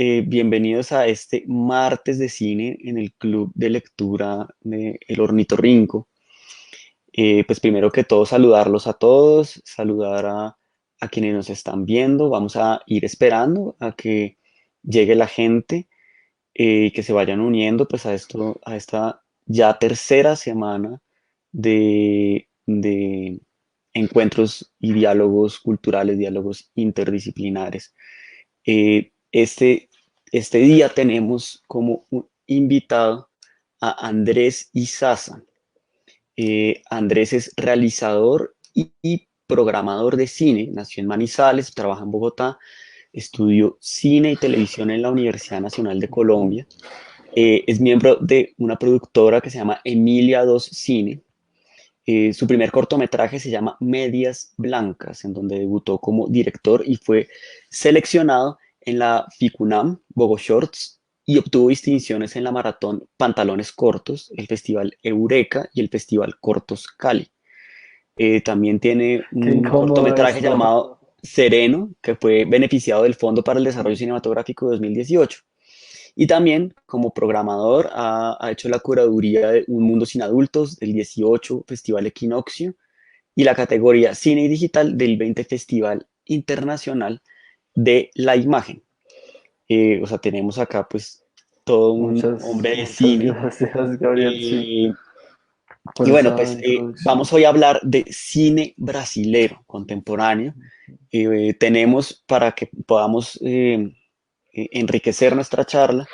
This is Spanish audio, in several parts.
Bienvenidos a este martes de cine en el Club de Lectura de El Ornitorrinco. Pues primero que todo saludarlos a todos, saludar a quienes nos están viendo. Vamos a ir esperando a que llegue la gente y que se vayan uniendo pues a esta ya tercera semana de encuentros y diálogos culturales, diálogos interdisciplinares. Este día tenemos como un invitado a Andrés Izaza. Andrés es realizador y programador de cine, nació en Manizales, trabaja en Bogotá, estudió cine y televisión en la Universidad Nacional de Colombia. Es miembro de una productora que se llama Emilia 2 Cine. Su primer cortometraje se llama Medias Blancas, en donde debutó como director y fue seleccionado en la FICUNAM Bogo Shorts y obtuvo distinciones en la maratón Pantalones Cortos, el Festival Eureka y el Festival Cortos Cali. También tiene Qué un incómodo cortometraje esto. llamado Sereno, que fue beneficiado del Fondo para el Desarrollo Cinematográfico de 2018. Y también como programador ha hecho la curaduría de Un Mundo Sin Adultos del 18 Festival Equinoccio y la categoría Cine y Digital del 20 Festival Internacional de la Imagen. O sea, tenemos acá pues todo un hombre de Muchas cine. gracias, Gabriel, sí, Eh, y por bueno, esa pues introducción. vamos hoy a hablar de cine brasilero contemporáneo. Tenemos para que podamos enriquecer nuestra charla.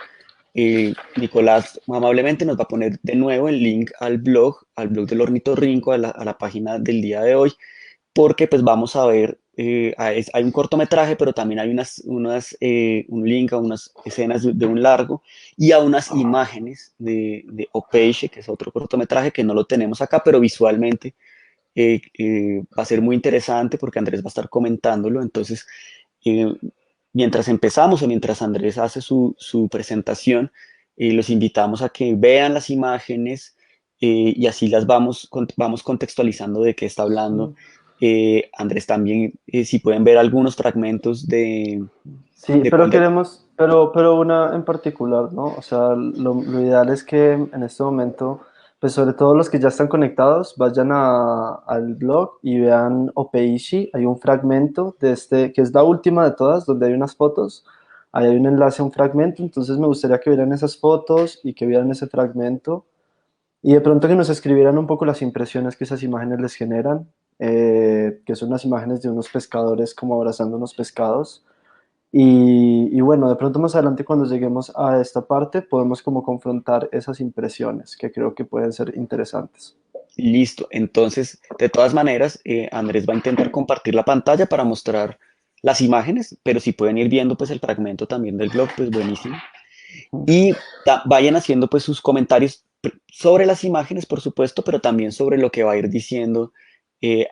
Nicolás amablemente nos va a poner de nuevo el link al blog del Ornitorrinco, a la página del día de hoy, porque pues vamos a ver, hay un cortometraje, pero también hay un link a unas escenas de un largo y a unas imágenes de Opeixe, que es otro cortometraje que no lo tenemos acá, pero visualmente va a ser muy interesante porque Andrés va a estar comentándolo. Entonces, eh, mientras empezamos o mientras Andrés hace su presentación, los invitamos a que vean las imágenes y así vamos contextualizando de qué está hablando. Andrés también, si pueden ver algunos fragmentos Sí, de pero cuál de... queremos, pero una en particular, ¿no? O sea, lo ideal es que en este momento, pues sobre todo los que ya están conectados, vayan al blog y vean Opeishi. Hay un fragmento de este, que es la última de todas, donde hay unas fotos. Ahí hay un enlace a un fragmento, entonces me gustaría que vieran esas fotos y que vieran ese fragmento. Y de pronto que nos escribieran un poco las impresiones que esas imágenes les generan, que son unas imágenes de unos pescadores como abrazando unos pescados. Y bueno, de pronto más adelante cuando lleguemos a esta parte podemos como confrontar esas impresiones que creo que pueden ser interesantes. Listo. Entonces, de todas maneras, Andrés va a intentar compartir la pantalla para mostrar las imágenes, pero si pueden ir viendo pues el fragmento también del blog, pues buenísimo. Y vayan haciendo pues sus comentarios sobre las imágenes, por supuesto, pero también sobre lo que va a ir diciendo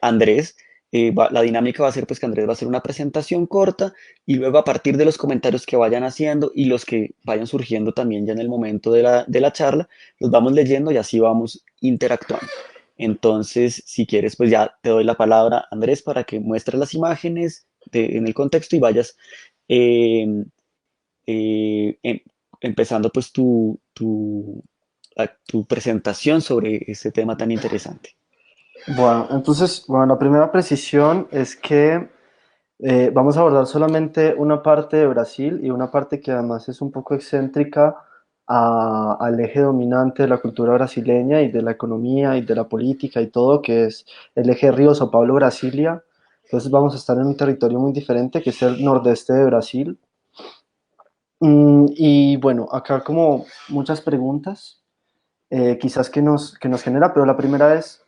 Andrés. La dinámica va a ser pues que Andrés va a hacer una presentación corta y luego a partir de los comentarios que vayan haciendo y los que vayan surgiendo también ya en el momento de la charla, los vamos leyendo y así vamos interactuando. Entonces, si quieres, pues ya te doy la palabra, Andrés, para que muestres las imágenes en el contexto y vayas eh, em- empezando pues tu presentación sobre este tema tan interesante. Bueno, entonces, bueno, la primera precisión es que vamos a abordar solamente una parte de Brasil y una parte que además es un poco excéntrica al eje dominante de la cultura brasileña y de la economía y de la política y todo, que es el eje Río-São Paulo-Brasilia. Entonces vamos a estar en un territorio muy diferente, que es el nordeste de Brasil. Y bueno, acá como muchas preguntas, quizás que nos genera, pero la primera es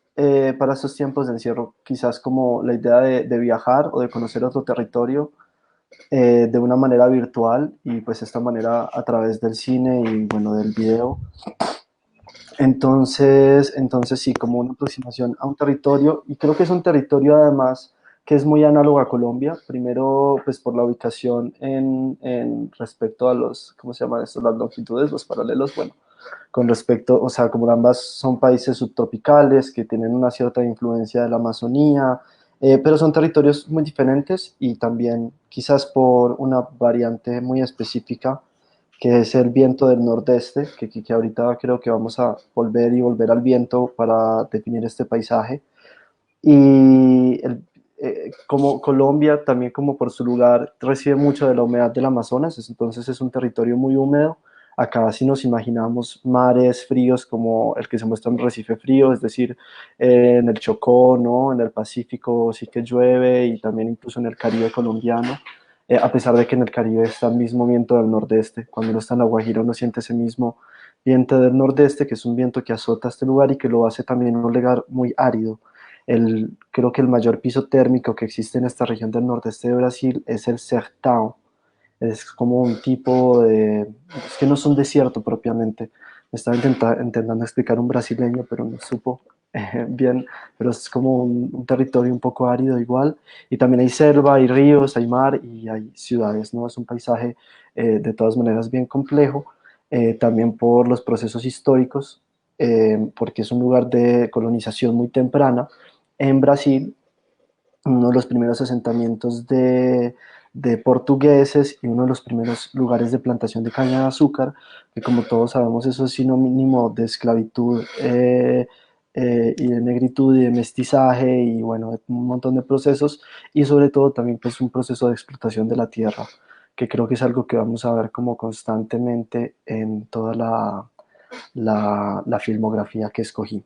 para estos tiempos de encierro, quizás como la idea de viajar o de conocer otro territorio de una manera virtual y pues esta manera a través del cine y bueno, del video. Entonces sí, como una aproximación a un territorio, y creo que es un territorio además que es muy análogo a Colombia, primero pues por la ubicación en respecto a los, ¿cómo se llaman estos? Las longitudes, los paralelos, bueno, con respecto, o sea, como ambas son países subtropicales que tienen una cierta influencia de la Amazonía, pero son territorios muy diferentes y también quizás por una variante muy específica que es el viento del nordeste, que ahorita creo que vamos a volver y volver al viento para definir este paisaje. Y como Colombia, también como por su lugar, recibe mucho de la humedad del Amazonas, entonces es un territorio muy húmedo. Acá si nos imaginamos mares fríos como el que se muestra en Recife Frío, es decir, en el Chocó, ¿no? En el Pacífico sí que llueve y también incluso en el Caribe colombiano, a pesar de que en el Caribe está el mismo viento del nordeste. Cuando uno está en La Guajira uno siente ese mismo viento del nordeste, que es un viento que azota este lugar y que lo hace también un lugar muy árido. Creo que el mayor piso térmico que existe en esta región del nordeste de Brasil es el Sertão. Es como un tipo de... Es que no es un desierto propiamente. Estaba intentando explicar un brasileño, pero no supo bien. Pero es como un territorio un poco árido igual. Y también hay selva, hay ríos, hay mar y hay ciudades, ¿no? Es un paisaje de todas maneras bien complejo. También por los procesos históricos, porque es un lugar de colonización muy temprana en Brasil, uno de los primeros asentamientos de portugueses y uno de los primeros lugares de plantación de caña de azúcar, que como todos sabemos eso es sinónimo de esclavitud y de negritud y de mestizaje y bueno, un montón de procesos y sobre todo también pues un proceso de explotación de la tierra, que creo que es algo que vamos a ver como constantemente en toda la filmografía que escogí.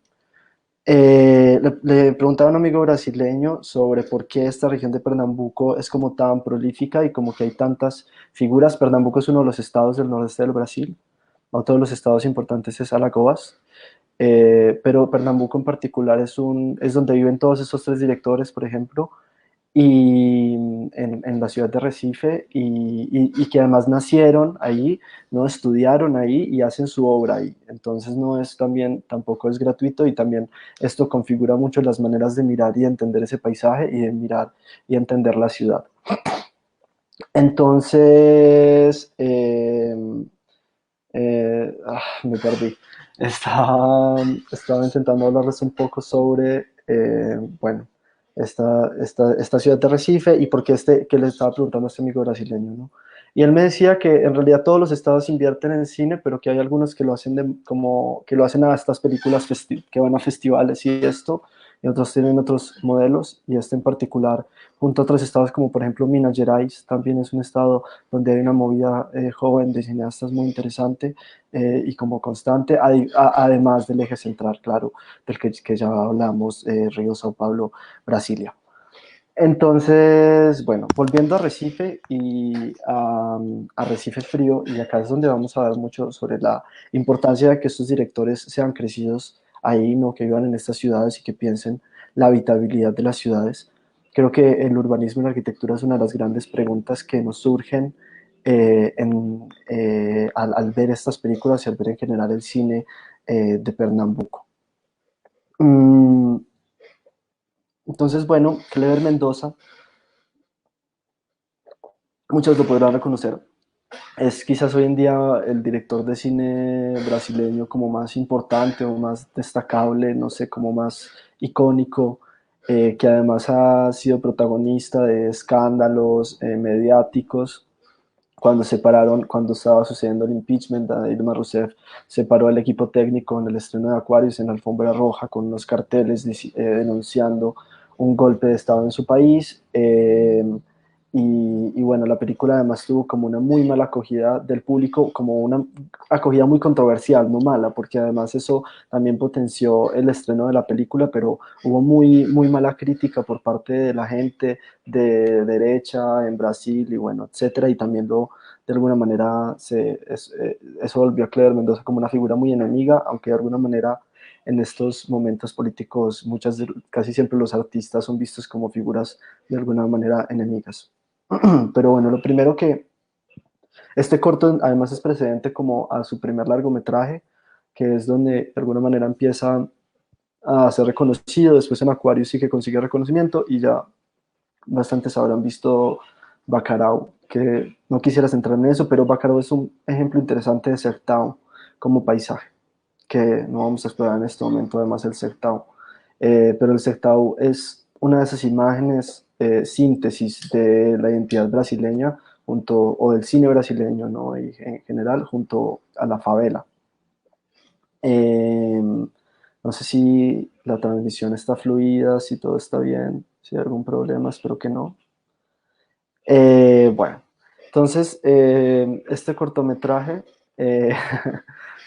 Le preguntaba a un amigo brasileño sobre por qué esta región de Pernambuco es como tan prolífica y como que hay tantas figuras. Pernambuco es uno de los estados del nordeste del Brasil, otro de los estados importantes es Alagoas, pero Pernambuco en particular es donde viven todos esos tres directores, por ejemplo, y en la ciudad de Recife y que además nacieron ahí, no estudiaron ahí y hacen su obra ahí. Entonces no es también, tampoco es gratuito y también esto configura mucho las maneras de mirar y entender ese paisaje y de mirar y entender la ciudad. Entonces, me perdí. Estaba intentando hablarles un poco sobre, bueno, esta ciudad de Recife y por qué que le estaba preguntando a este amigo brasileño, ¿no? Y él me decía que en realidad todos los estados invierten en cine, pero que hay algunos que lo hacen como que lo hacen a estas películas que van a festivales y esto, y otros tienen otros modelos, y este en particular, junto a otros estados como por ejemplo Minas Gerais, también es un estado donde hay una movida joven de cineastas muy interesante y como constante, además del eje central, claro, del que ya hablamos, Río, Sao Paulo, Brasilia. Entonces, bueno, volviendo a Recife y a Recife Frío, y acá es donde vamos a ver mucho sobre la importancia de que estos directores sean crecidos ahí, ¿no? Que vivan en estas ciudades y que piensen la habitabilidad de las ciudades. Creo que el urbanismo y la arquitectura es una de las grandes preguntas que nos surgen al ver estas películas y al ver en general el cine de Pernambuco. Mm, entonces, bueno, Clever Mendoza, muchos lo podrán reconocer. Es quizás hoy en día el director de cine brasileño como más importante o más destacable, no sé, como más icónico, que además ha sido protagonista de escándalos mediáticos. Cuando estaba sucediendo el impeachment de Dilma Rousseff, separó el equipo técnico en el estreno de Aquarius en la alfombra roja con unos carteles denunciando un golpe de Estado en su país. Y bueno, la película además tuvo como una muy mala acogida del público, como una acogida muy controversial, no mala, porque además eso también potenció el estreno de la película, pero hubo muy mala crítica por parte de la gente de derecha en Brasil y bueno, etcétera, y también de alguna manera eso volvió a Cleber Mendoza como una figura muy enemiga, aunque de alguna manera en estos momentos políticos casi siempre los artistas son vistos como figuras de alguna manera enemigas. Pero bueno, lo primero que este corto además es precedente como a su primer largometraje, que es donde de alguna manera empieza a ser reconocido, después en Aquarius sí que consigue reconocimiento y ya bastantes habrán visto Bacurau, que no quisiera centrarme en eso, pero Bacurau es un ejemplo interesante de Sertão como paisaje, que no vamos a explorar en este momento, además el Sertão. Pero el Sertão es una de esas imágenes, síntesis de la identidad brasileña junto, o del cine brasileño, ¿no? Y en general junto a la favela. No sé si la transmisión está fluida, si todo está bien, si hay algún problema, espero que no. Bueno, entonces este cortometraje, eh,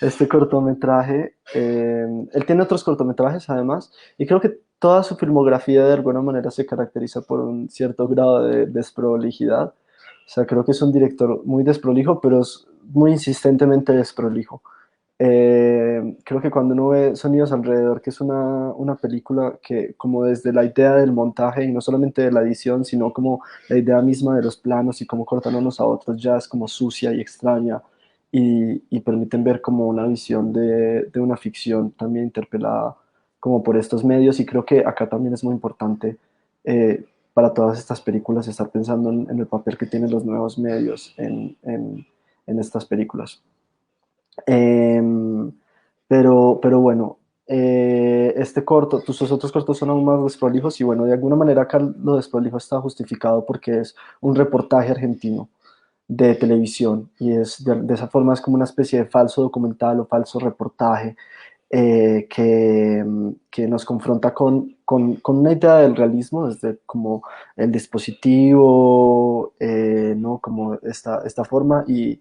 este cortometraje, él tiene otros cortometrajes además, y creo que toda su filmografía de alguna manera se caracteriza por un cierto grado de desprolijidad. O sea, creo que es un director muy desprolijo, pero es muy insistentemente desprolijo. Creo que cuando uno ve Sonidos alrededor, que es una película que como desde la idea del montaje y no solamente de la edición, sino como la idea misma de los planos y cómo cortan unos a otros, ya es como sucia y extraña y permiten ver como una visión de una ficción también interpelada como por estos medios, y creo que acá también es muy importante para todas estas películas estar pensando en el papel que tienen los nuevos medios en estas películas. Em, pero bueno, este corto, tus otros cortos son aún más desprolijos y bueno, de alguna manera acá lo desprolijo está justificado porque es un reportaje argentino de televisión y es de esa forma es como una especie de falso documental o falso reportaje que nos confronta con una idea del realismo, desde como el dispositivo, ¿no? Como esta forma y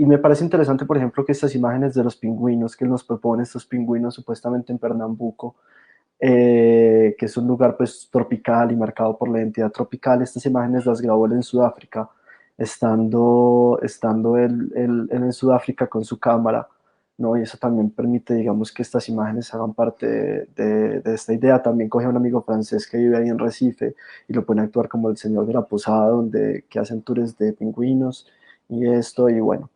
me parece interesante, por ejemplo, que estas imágenes de los pingüinos que nos propone, estos pingüinos supuestamente en Pernambuco, que es un lugar pues tropical y marcado por la identidad tropical, estas imágenes las grabó él en Sudáfrica, estando él en Sudáfrica con su cámara, ¿no? Y eso también permite, digamos, que estas imágenes hagan parte de esta idea. También coge a un amigo francés que vive ahí en Recife y lo pone a actuar como el señor de la posada, que hacen tours de pingüinos y esto, y bueno.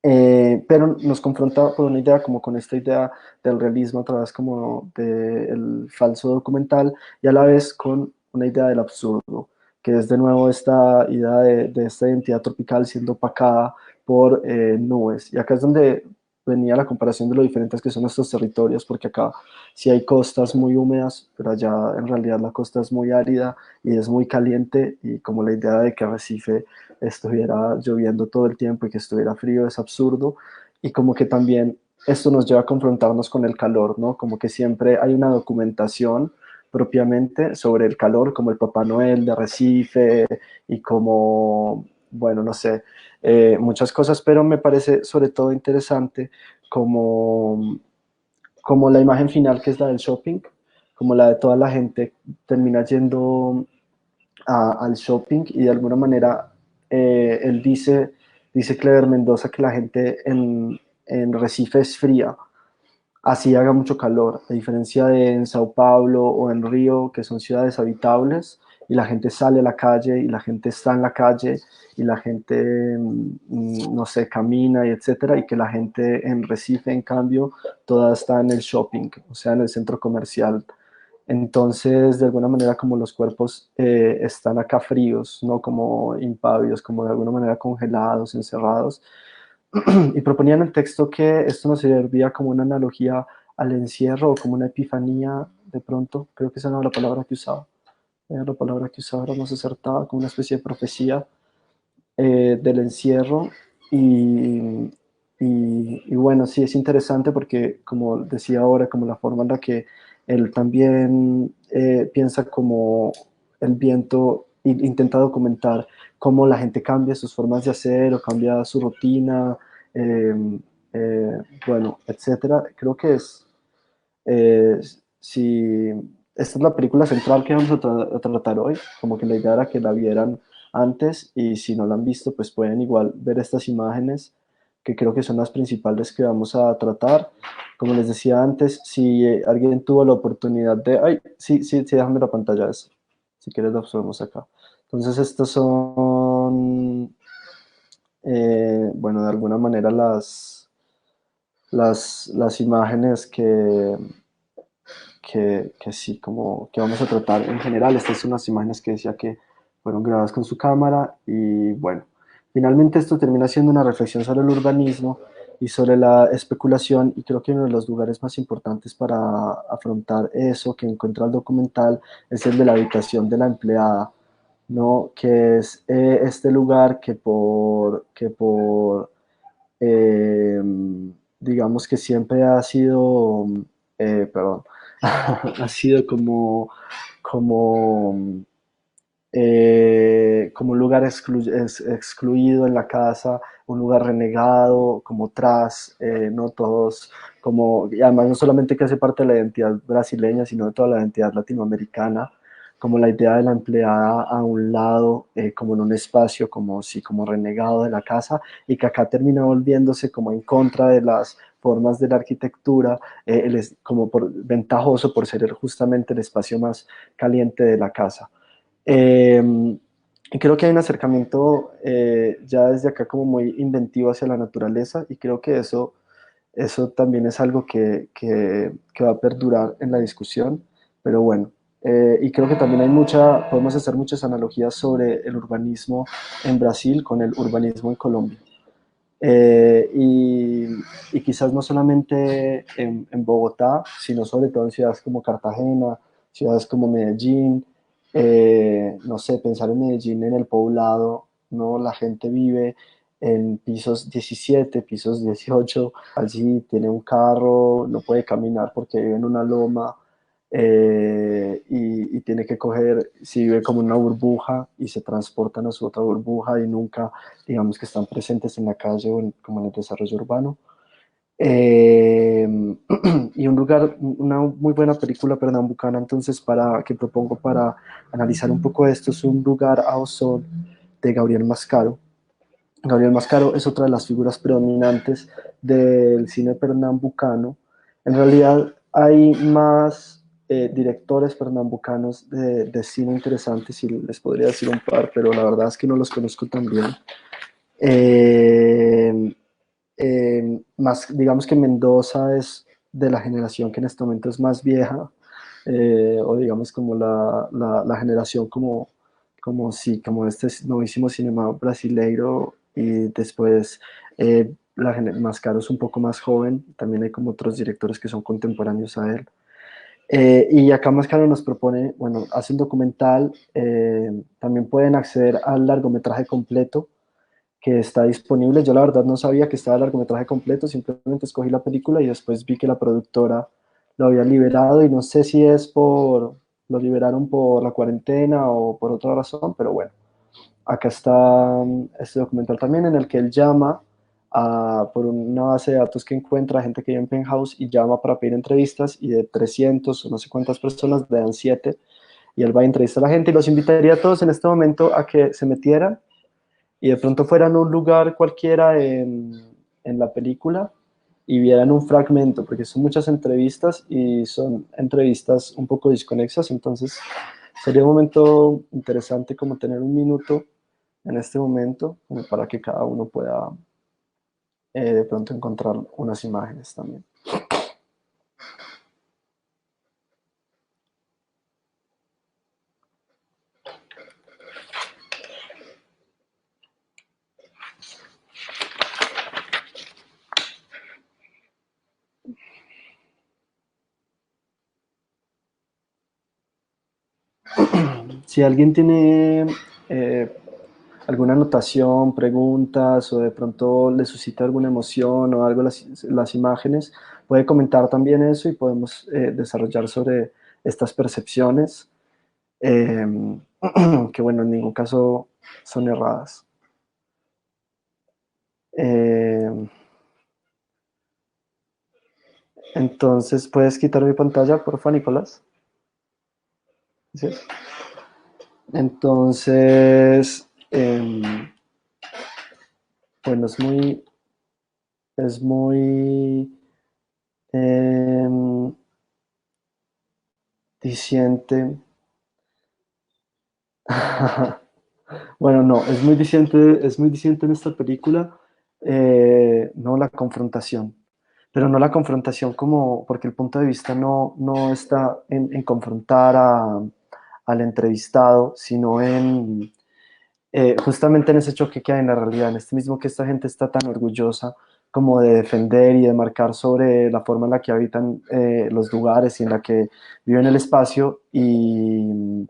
Pero nos confronta por una idea como con esta idea del realismo a través como del falso documental y a la vez con una idea del absurdo, que es de nuevo esta idea de esta identidad tropical siendo opacada por nubes. Y acá es donde venía la comparación de lo diferentes que son estos territorios, porque acá sí hay costas muy húmedas, pero allá en realidad la costa es muy árida y es muy caliente y como la idea de que Recife estuviera lloviendo todo el tiempo y que estuviera frío es absurdo y como que también esto nos lleva a confrontarnos con el calor, ¿no? Como que siempre hay una documentación propiamente sobre el calor, como el Papá Noel de Recife y como, bueno, no sé, muchas cosas, pero me parece sobre todo interesante como, como la imagen final que es la del shopping, como la de toda la gente termina yendo al shopping y de alguna manera él dice Clever Mendoza que la gente en Recife es fría, así haga mucho calor, a diferencia de en Sao Paulo o en Río, que son ciudades habitables, y la gente sale a la calle, y la gente está en la calle, y la gente, no sé, camina, y etcétera, y que la gente en Recife, en cambio, toda está en el shopping, o sea, en el centro comercial. Entonces, de alguna manera, como los cuerpos están acá fríos, no como impávidos, como de alguna manera congelados, encerrados, y proponían en el texto que esto nos servía como una analogía al encierro o como una epifanía, de pronto, creo que esa no era la palabra que usaba, era la palabra que usaba era más acertada, como una especie de profecía del encierro y, y bueno, sí, es interesante porque, como decía ahora, como la forma en la que él también piensa como el viento, intenta documentar cómo la gente cambia sus formas de hacer o cambia su rutina, eh, eh, bueno, etcétera. Creo que eh, si esta es la película central que vamos a tratar hoy, como que la idea era que la vieran antes y si no la han visto, pues pueden igual ver estas imágenes que creo que son las principales que vamos a tratar. Como les decía antes, si alguien tuvo la oportunidad de... Ay, sí, sí, sí, déjame la pantalla esa. Si quieres la observamos acá. Entonces estos son, bueno, de alguna manera las imágenes que sí, como que vamos a tratar en general. Estas son las imágenes que decía que fueron grabadas con su cámara y bueno, finalmente esto termina siendo una reflexión sobre el urbanismo y sobre la especulación, y creo que uno de los lugares más importantes para afrontar eso que encuentra el documental es el de la habitación de la empleada, ¿no? Que es este lugar eh, digamos que siempre ha sido, perdón, ha sido como como un lugar excluido en la casa, un lugar renegado, como tras, no todos, como, y además no solamente que hace parte de la identidad brasileña, sino de toda la identidad latinoamericana, como la idea de la empleada a un lado, como en un espacio, como sí, como renegado de la casa, y que acá termina volviéndose como en contra de las formas de la arquitectura, como ventajoso por ser justamente el espacio más caliente de la casa. Y creo que hay un acercamiento ya desde acá como muy inventivo hacia la naturaleza y creo que eso también es algo que va a perdurar en la discusión, pero bueno, y creo que también podemos hacer muchas analogías sobre el urbanismo en Brasil con el urbanismo en Colombia. Eh, y, y quizás no solamente en Bogotá, sino sobre todo en ciudades como Cartagena, ciudades como Medellín, no sé, pensar en Medellín en el poblado, ¿no? La gente vive en pisos 17, pisos 18, allí tiene un carro, no puede caminar porque vive en una loma, y tiene que coger, si vive como una burbuja y se transportan a su otra burbuja y nunca, digamos que están presentes en la calle como en el desarrollo urbano. Eh, y una muy buena película pernambucana, entonces, que propongo para analizar un poco esto, es Un lugar ao sol de Gabriel Mascaro. Gabriel Mascaro es otra de las figuras predominantes del cine pernambucano. En realidad hay más directores pernambucanos de cine interesantes y les podría decir un par, pero la verdad es que no los conozco tan bien. Eh, digamos que Mendoza es de la generación que en este momento es más vieja, o digamos como la generación sí, como este novísimo cinema brasileiro, y después Mascaro es un poco más joven, también hay como otros directores que son contemporáneos a él. Y acá Mascaro nos propone, bueno, hace un documental, también pueden acceder al largometraje completo que está disponible. Yo la verdad no sabía que estaba el largometraje completo, simplemente escogí la película y después vi que la productora lo había liberado y no sé si lo liberaron por la cuarentena o por otra razón, pero bueno, acá está este documental también en el que él llama por una base de datos que encuentra gente que vive en Penthouse y llama para pedir entrevistas y de 300 o no sé cuántas personas le dan 7 y él va a entrevistar a la gente y los invitaría a todos en este momento a que se metieran y de pronto fueran a un lugar cualquiera en la película y vieran un fragmento, porque son muchas entrevistas y son entrevistas un poco desconexas, entonces sería un momento interesante como tener un minuto en este momento, como para que cada uno pueda de pronto encontrar unas imágenes también. Si alguien tiene eh, alguna anotación, preguntas o de pronto le suscita alguna emoción o algo las imágenes, puede comentar también eso y podemos desarrollar sobre estas percepciones, eh, que bueno, en ningún caso son erradas. Eh, entonces, ¿puedes quitar mi pantalla, por favor, Nicolás? ¿Sí? Entonces, bueno, es muy em, diciente. Bueno, no, es muy diciente en esta película, no la confrontación, pero no la confrontación como, porque el punto de vista no está en confrontar al entrevistado, sino justamente en ese choque que hay en la realidad, en este mismo que esta gente está tan orgullosa como de defender y de marcar sobre la forma en la que habitan los lugares y en la que viven el espacio. Y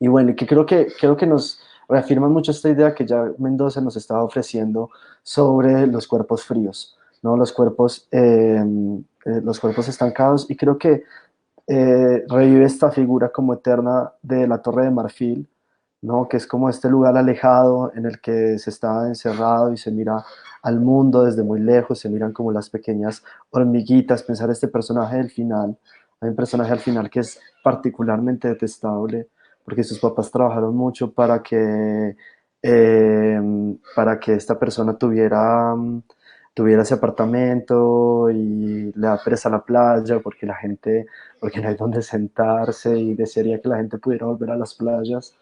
bueno, y que creo que nos reafirman mucho esta idea que ya Mendoza nos estaba ofreciendo sobre los cuerpos fríos, ¿no? Los cuerpos estancados, y creo que revive esta figura como eterna de la Torre de Marfil, ¿no? Que es como este lugar alejado en el que se está encerrado y se mira al mundo desde muy lejos, se miran como las pequeñas hormiguitas. Pensar este personaje del final, hay un personaje al final que es particularmente detestable porque sus papás trabajaron mucho para que esta persona tuviera ese apartamento, y le da pereza a la playa porque no hay donde sentarse, y desearía que la gente pudiera volver a las playas.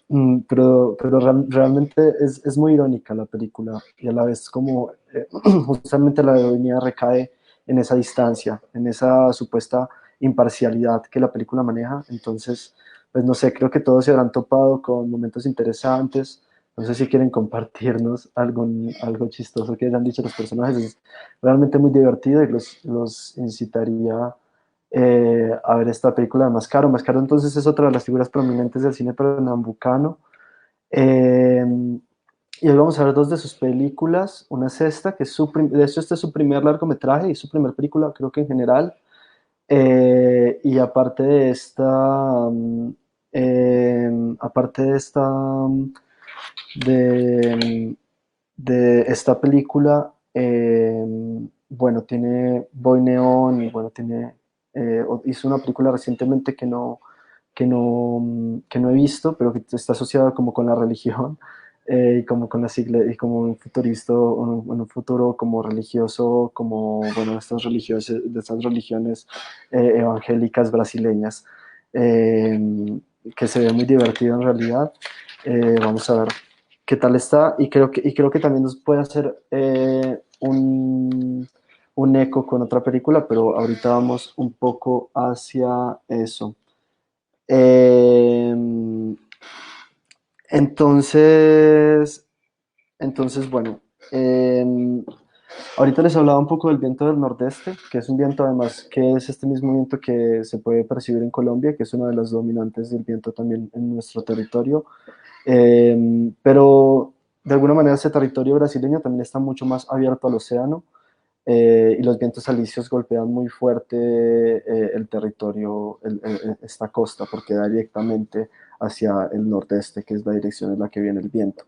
Realmente es muy irónica la película, y a la vez como justamente la ironía recae en esa distancia, en esa supuesta imparcialidad que la película maneja. Entonces, pues no sé, creo que todos se habrán topado con momentos interesantes. No sé si quieren compartirnos algo chistoso que hayan dicho los personajes. Es realmente muy divertido, y los incitaría a ver esta película de Mascaro. Mascaro entonces es otra de las figuras prominentes del cine pernambucano. Eh, y hoy vamos a ver dos de sus películas. Una es esta, que es de hecho este es su primer largometraje y su primera película, creo que en general. Y aparte de esta, de, de esta película, bueno, tiene Boy Neón, y bueno, hizo una película recientemente que no he visto, pero que está asociada como con la religión, y como con las iglesias, y como un futuro como religioso, como, bueno, de estas religiones evangélicas brasileñas, que se ve muy divertido en realidad. Vamos a ver qué tal está, y creo que también nos puede hacer un eco con otra película, pero ahorita vamos un poco hacia eso. Eh, entonces, bueno, eh, ahorita les hablaba un poco del viento del nordeste, que es un viento además que es este mismo viento que se puede percibir en Colombia, que es una de las dominantes del viento también en nuestro territorio. Pero de alguna manera ese territorio brasileño también está mucho más abierto al océano, y los vientos alisios golpean muy fuerte el territorio, esta costa, porque da directamente hacia el nordeste, que es la dirección en la que viene el viento.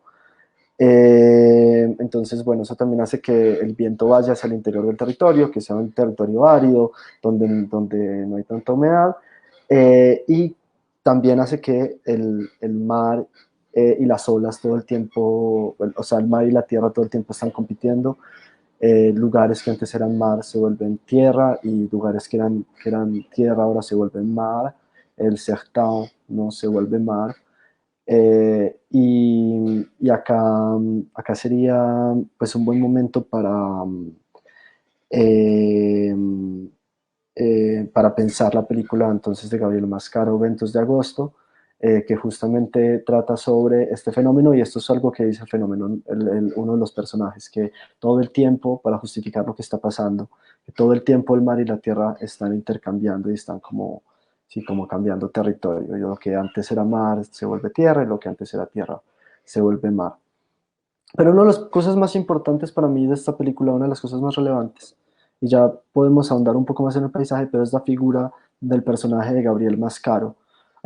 Entonces, bueno, eso también hace que el viento vaya hacia el interior del territorio, que sea un territorio árido, donde no hay tanta humedad, y también hace que el mar y las olas todo el tiempo, bueno, o sea, el mar y la tierra todo el tiempo están compitiendo. Lugares que antes eran mar se vuelven tierra, y lugares que eran tierra ahora se vuelven mar. El sertão no se vuelve mar. Y acá sería pues un buen momento eh, para pensar la película entonces de Gabriel Mascaro, Ventos de Agosto, que justamente trata sobre este fenómeno, y esto es algo que dice el fenómeno, uno de los personajes, que todo el tiempo, para justificar lo que está pasando, que todo el tiempo el mar y la tierra están intercambiando y están como, sí, como cambiando territorio, y lo que antes era mar se vuelve tierra, y lo que antes era tierra se vuelve mar. Pero una de las cosas más importantes para mí de esta película, una de las cosas más relevantes, y ya podemos ahondar un poco más en el paisaje, pero es la figura del personaje de Gabriel Mascaro.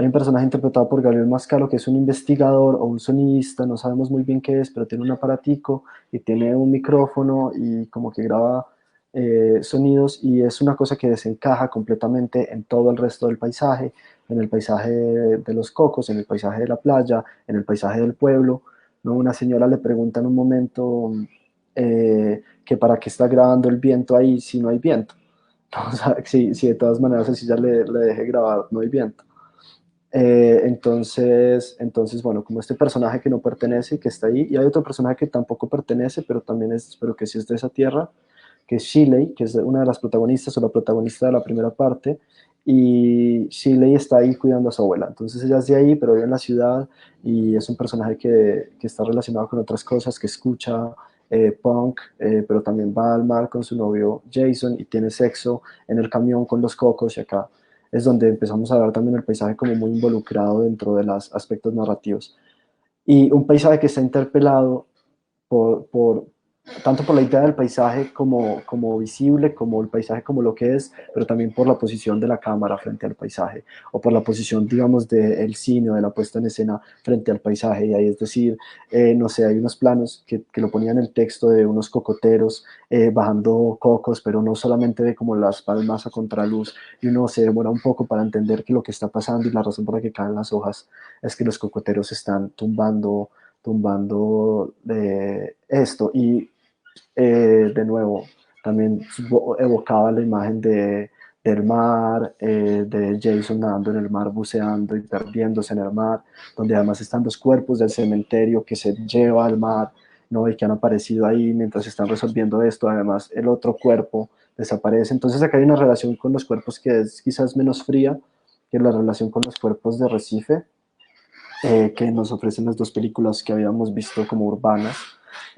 Hay un personaje interpretado por Gabriel Mascaro que es un investigador o un sonidista, no sabemos muy bien qué es, pero tiene un aparatico y tiene un micrófono y como que graba sonidos, y es una cosa que desencaja completamente en todo el resto del paisaje, en el paisaje de los cocos, en el paisaje de la playa, en el paisaje del pueblo, ¿no? Una señora le pregunta en un momento que para qué está grabando el viento ahí si no hay viento. O sea, si de todas maneras así ya le deje grabar, no hay viento. Bueno, como este personaje que no pertenece y que está ahí, y hay otro personaje que tampoco pertenece, pero que sí es de esa tierra, que es Shirley, que es una de las protagonistas o la protagonista de la primera parte, y Shirley está ahí cuidando a su abuela. Entonces ella es de ahí, pero vive en la ciudad, y es un personaje que está relacionado con otras cosas, que escucha punk, pero también va al mar con su novio Jason y tiene sexo en el camión con los cocos y acá es donde empezamos a ver también el paisaje como muy involucrado dentro de los aspectos narrativos. Y un paisaje que está interpelado por tanto por la idea del paisaje como visible, como el paisaje como lo que es, pero también por la posición de la cámara frente al paisaje, o por la posición, digamos, del cine o de la puesta en escena frente al paisaje. Y ahí es decir, no sé, hay unos planos que lo ponían en el texto de unos cocoteros bajando cocos, pero no solamente ve como las palmas a contraluz, y uno se demora un poco para entender que lo que está pasando y la razón por la que caen las hojas es que los cocoteros están tumbando esto. Y de nuevo, también evocaba la imagen del mar, de Jason nadando en el mar, buceando y perdiéndose en el mar, donde además están los cuerpos del cementerio que se lleva al mar, ¿no? Y que han aparecido ahí mientras están resolviendo esto. Además, el otro cuerpo desaparece. Entonces acá hay una relación con los cuerpos que es quizás menos fría que la relación con los cuerpos de Recife, que nos ofrecen las dos películas que habíamos visto como urbanas.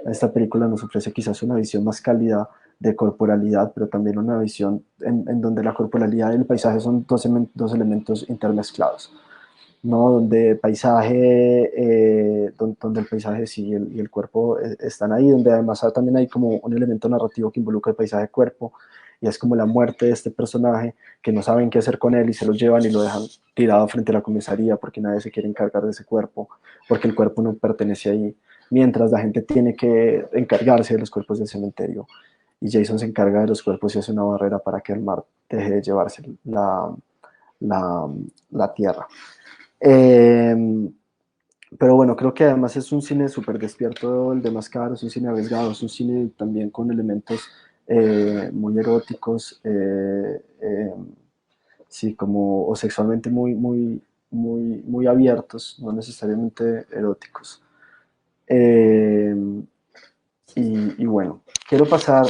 Esta película nos ofrece quizás una visión más cálida de corporalidad, pero también una visión en donde la corporalidad y el paisaje son dos elementos intermezclados, ¿no? Donde donde el paisaje sí y el cuerpo están ahí, donde además también hay como un elemento narrativo que involucra el paisaje-cuerpo, y es como la muerte de este personaje, que no saben qué hacer con él y se lo llevan y lo dejan tirado frente a la comisaría porque nadie se quiere encargar de ese cuerpo, porque el cuerpo no pertenece ahí, mientras la gente tiene que encargarse de los cuerpos del cementerio. Y Jason se encarga de los cuerpos y hace una barrera para que el mar deje de llevarse la, la tierra. Eh, pero bueno, creo que además es un cine súper despierto el de Mascaro, es un cine arriesgado, es un cine también con elementos muy eróticos, sí, como o sexualmente muy abiertos, no necesariamente eróticos. Eh, y bueno, quiero pasar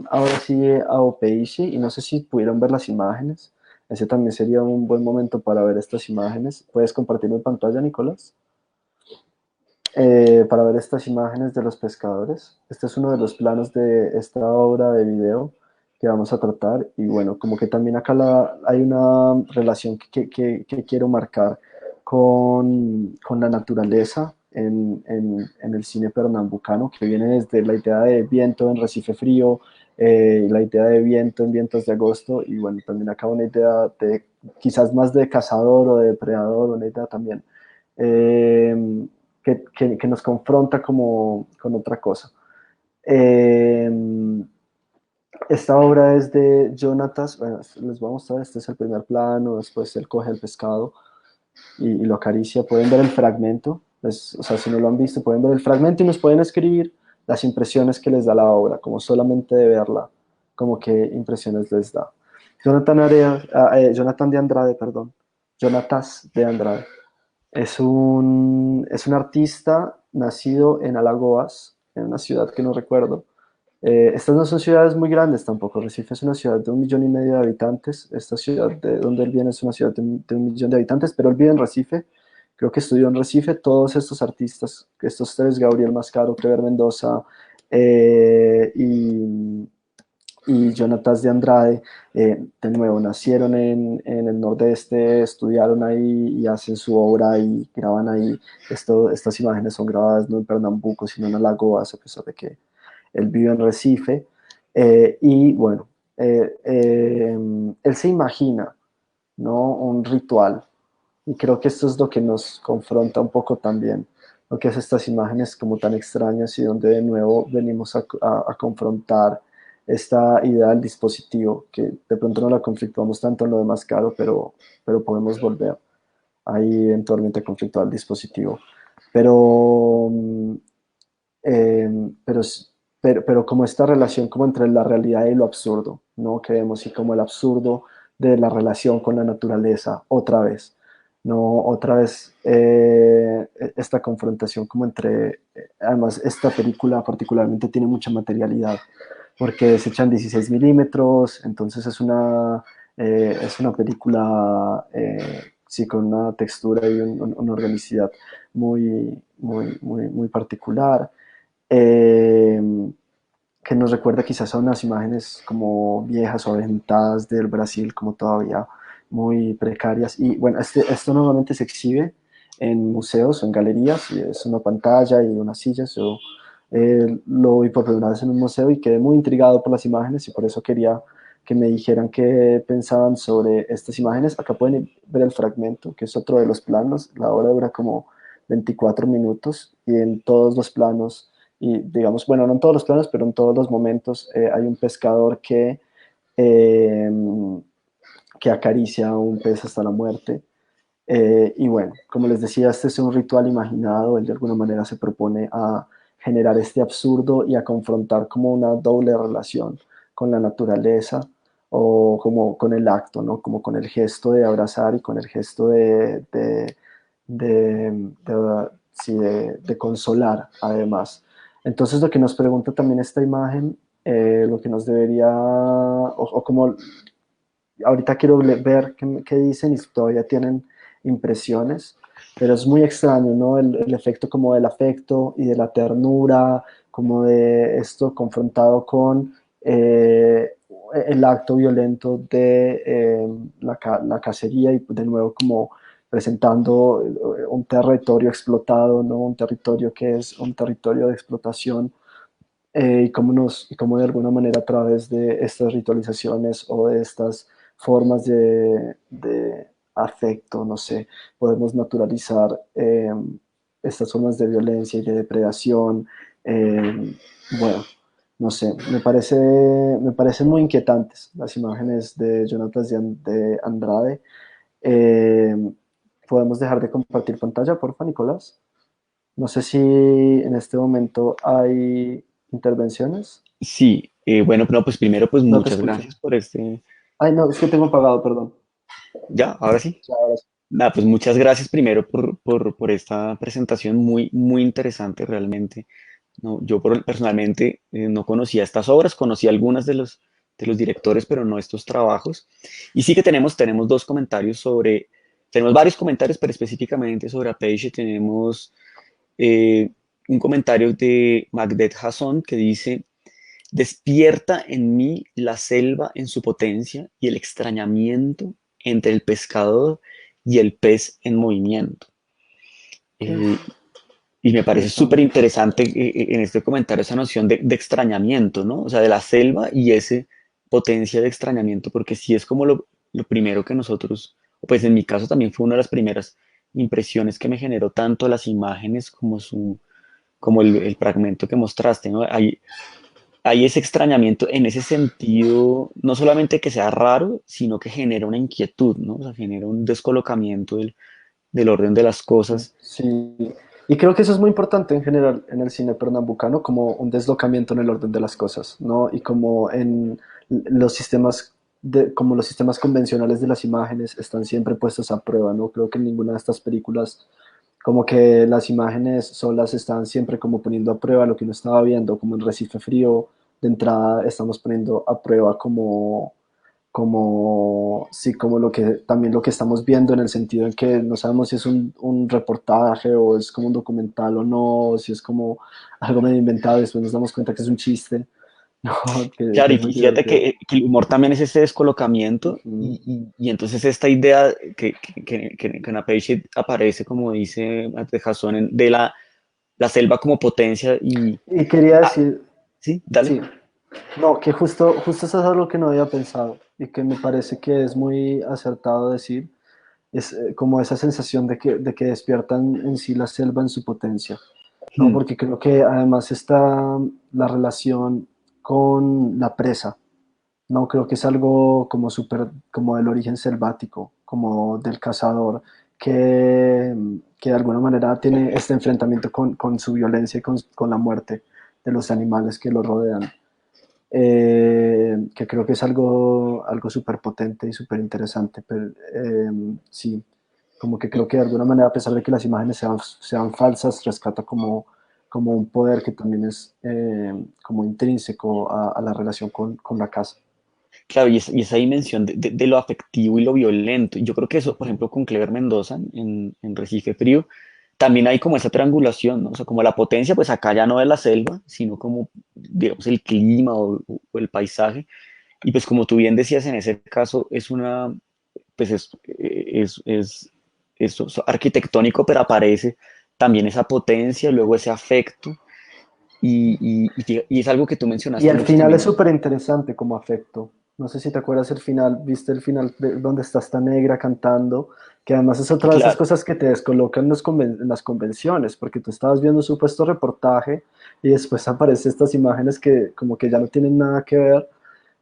ahora sí a Opeishi y no sé si pudieron ver las imágenes. Ese también sería un buen momento para ver estas imágenes. ¿Puedes compartir mi pantalla, Nicolás? Para ver estas imágenes de los pescadores. Este es uno de los planos de esta obra de video que vamos a tratar. Y bueno, como que también acá hay una relación que quiero marcar con la naturaleza en el cine pernambucano, que viene desde la idea de viento en Recife Frío, la idea de viento en Vientos de Agosto, y bueno, también acá una idea de quizás más de cazador o de depredador, una idea también. Eh, que nos confronta como con otra cosa. Eh, esta obra es de Jonathan, bueno, les voy a mostrar, este es el primer plano, después él coge el pescado y lo acaricia, pueden ver el fragmento, o sea, si no lo han visto, pueden ver el fragmento y nos pueden escribir las impresiones que les da la obra, como solamente de verla, como qué impresiones les da. Jonathan de Andrade, perdón, Jonatas de Andrade. Es un artista nacido en Alagoas, en una ciudad que no recuerdo. Estas no son ciudades muy grandes tampoco. Recife es una ciudad de 1,5 millones de habitantes. Esta ciudad de donde él viene es una ciudad de 1 millón de habitantes, pero él vive en Recife. Creo que estudió en Recife. Todos estos artistas, estos tres, Gabriel Mascaro, Clever Mendoza y Jonatas de Andrade, de nuevo, nacieron en el Nordeste, estudiaron ahí y hacen su obra y graban ahí. Estas imágenes son grabadas no en Pernambuco, sino en Alagoas, a pesar de que él vive en Recife. Y bueno, él se imagina, ¿no? Un ritual. Y creo que esto es lo que nos confronta un poco también, lo que es estas imágenes como tan extrañas y donde de nuevo venimos a confrontar esta idea del dispositivo, que de pronto no la conflictuamos tanto en lo demás caro, pero podemos volver ahí eventualmente a conflictuar el dispositivo. Pero, eh, pero, pero como esta relación como entre la realidad y lo absurdo, ¿no? Que vemos y como el absurdo de la relación con la naturaleza otra vez, ¿no? Otra vez esta confrontación como entre, además esta película particularmente tiene mucha materialidad porque se echan 16 milímetros, entonces es una película sí, con una textura y una organicidad muy particular. eh, que nos recuerda quizás a unas imágenes como viejas o avejentadas del Brasil, como todavía muy precarias. Y bueno, esto normalmente se exhibe en museos o en galerías, y es una pantalla y unas sillas. Yo lo vi por primera vez en un museo y quedé muy intrigado por las imágenes y por eso quería que me dijeran qué pensaban sobre estas imágenes. Acá pueden ver el fragmento, que es otro de los planos. La obra dura como 24 minutos y en todos los planos, y digamos, bueno, no en todos los planos, pero en todos los momentos hay un pescador eh, que acaricia a un pez hasta la muerte. Y bueno, como les decía, este es un ritual imaginado. Él de alguna manera se propone a generar este absurdo y a confrontar como una doble relación con la naturaleza o como con el acto, ¿no? Como con el gesto de abrazar y con el gesto sí, de consolar, además. Entonces, lo que nos pregunta también esta imagen, lo que nos debería, o como ahorita quiero ver qué dicen y si todavía tienen impresiones, pero es muy extraño, ¿no? El efecto como del afecto y de la ternura, como de esto confrontado con el acto violento de la cacería y de nuevo como presentando un territorio explotado, ¿no? Un territorio que es un territorio de explotación, y cómo de alguna manera a través de estas ritualizaciones o de estas formas de afecto, no sé, podemos naturalizar estas formas de violencia y de depredación. Bueno, no sé, me parecen muy inquietantes las imágenes de Jonathan de Andrade. Eh, ¿Podemos dejar de compartir pantalla, porfa, Nicolás? No sé si en este momento hay intervenciones. Sí, bueno, no, pues primero, pues No te muchas escucho. gracias por este, Ay, no, es que tengo apagado, perdón. ya, ahora sí. Ya, ahora sí. Nada, pues muchas gracias primero por esta presentación muy, muy interesante realmente. No, yo personalmente no conocía estas obras, conocí algunas de los directores, pero no estos trabajos. Y sí que tenemos dos comentarios sobre, tenemos varios comentarios, pero específicamente sobre Apache tenemos eh, un comentario de Magdet Hasson que dice: despierta en mí la selva en su potencia y el extrañamiento entre el pescador y el pez en movimiento. Eh, y me parece súper Interesante. interesante en este comentario esa noción de extrañamiento, ¿no? O sea, de la selva y ese potencia de extrañamiento, porque sí es como lo primero que nosotros, pues en mi caso también fue una de las primeras impresiones que me generó tanto las imágenes como como el fragmento que mostraste, ¿no? Hay ese extrañamiento en ese sentido, no solamente que sea raro, sino que genera una inquietud, ¿no? O sea, genera un descolocamiento del orden de las cosas. Sí, y creo que eso es muy importante en general en el cine pernambucano, como un deslocamiento en el orden de las cosas, ¿no? Y como en los sistemas como los sistemas convencionales de las imágenes están siempre puestos a prueba, ¿no? Creo que en ninguna de estas películas como que las imágenes solas están siempre como poniendo a prueba lo que uno estaba viendo, como en Recife Frío, de entrada estamos poniendo a prueba sí, como lo que, también lo que estamos viendo en el sentido en que no sabemos si es un reportaje o es como un documental o no, o si es como algo medio inventado y después nos damos cuenta que es un chiste, ¿no? Claro, Que y es muy fíjate divertido. que el humor también es ese descolocamiento Ujú. y entonces esta idea que en Apache aparece, como dice Mate Jason, de la selva como potencia y... Y quería Ah, decir, sí, dale. sí, no, que justo eso es algo que no había pensado y que me parece que es muy acertado decir, es como esa sensación de que despiertan en sí la selva en su potencia, ¿no? Hmm. Porque creo que además está la relación con la presa, ¿no? Creo que es algo como súper, como del origen selvático, como del cazador, que de alguna manera tiene este enfrentamiento con su violencia y con la muerte de los animales que lo rodean. Que creo que es algo súper potente y súper interesante, pero sí, como que Y, creo que de alguna manera, a pesar de que las imágenes sean falsas, rescata como un poder que también es como intrínseco a la relación con la casa. claro, y esa dimensión de lo afectivo y lo violento. Yo creo que eso, por ejemplo, con Clever Mendoza en Recife Frío, también hay como esa triangulación, ¿no? O sea, como la potencia, pues acá ya no es la selva, sino como, digamos, el clima o el paisaje. Y pues como tú bien decías, en ese caso es una, pues es arquitectónico, pero aparece también esa potencia, luego ese afecto, y es algo que tú Y mencionaste el mucho final es también. súper interesante como afecto. No sé si te acuerdas el final, viste el final donde está esta negra cantando, que además es otra de esas Claro, cosas que te descolocan en las convenciones, porque tú estabas viendo un supuesto reportaje y después aparecen estas imágenes que como que ya no tienen nada que ver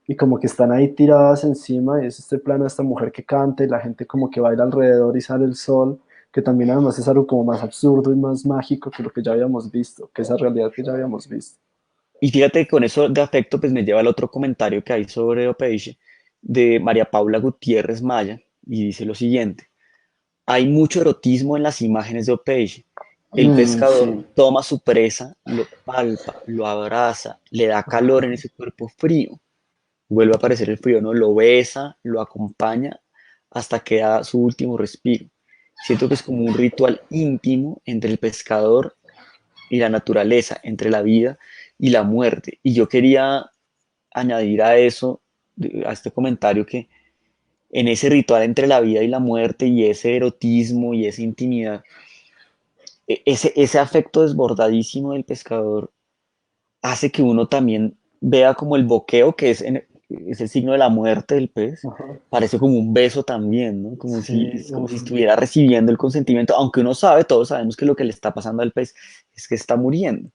y como que están ahí tiradas encima y es este plano de esta mujer que canta y la gente como que baila alrededor y sale el sol, que también además es algo como más absurdo y más mágico que lo que ya habíamos visto, que esa realidad que ya habíamos visto. y fíjate que con eso de afecto, pues me lleva al otro comentario que hay sobre Opeixe de María Paula Gutiérrez Maya, y dice lo siguiente: hay mucho erotismo en las imágenes de Opeixe. El pescador Sí. toma a su presa, lo palpa, lo abraza, le da calor en ese cuerpo frío, vuelve a aparecer el frío, ¿no? Lo besa, lo acompaña hasta que da su último respiro. Siento que es como un ritual íntimo entre el pescador y la naturaleza, entre la vida y la muerte. Y yo quería añadir a eso, a este comentario, que en ese ritual entre la vida y la muerte y ese erotismo y esa intimidad, ese afecto desbordadísimo del pescador hace que uno también vea como el boqueo, que es el signo de la muerte del pez, Ajá. parece como un beso también, ¿no? Sí, Como si estuviera recibiendo el consentimiento, aunque uno sabe, todos sabemos que lo que le está pasando al pez es que está muriendo.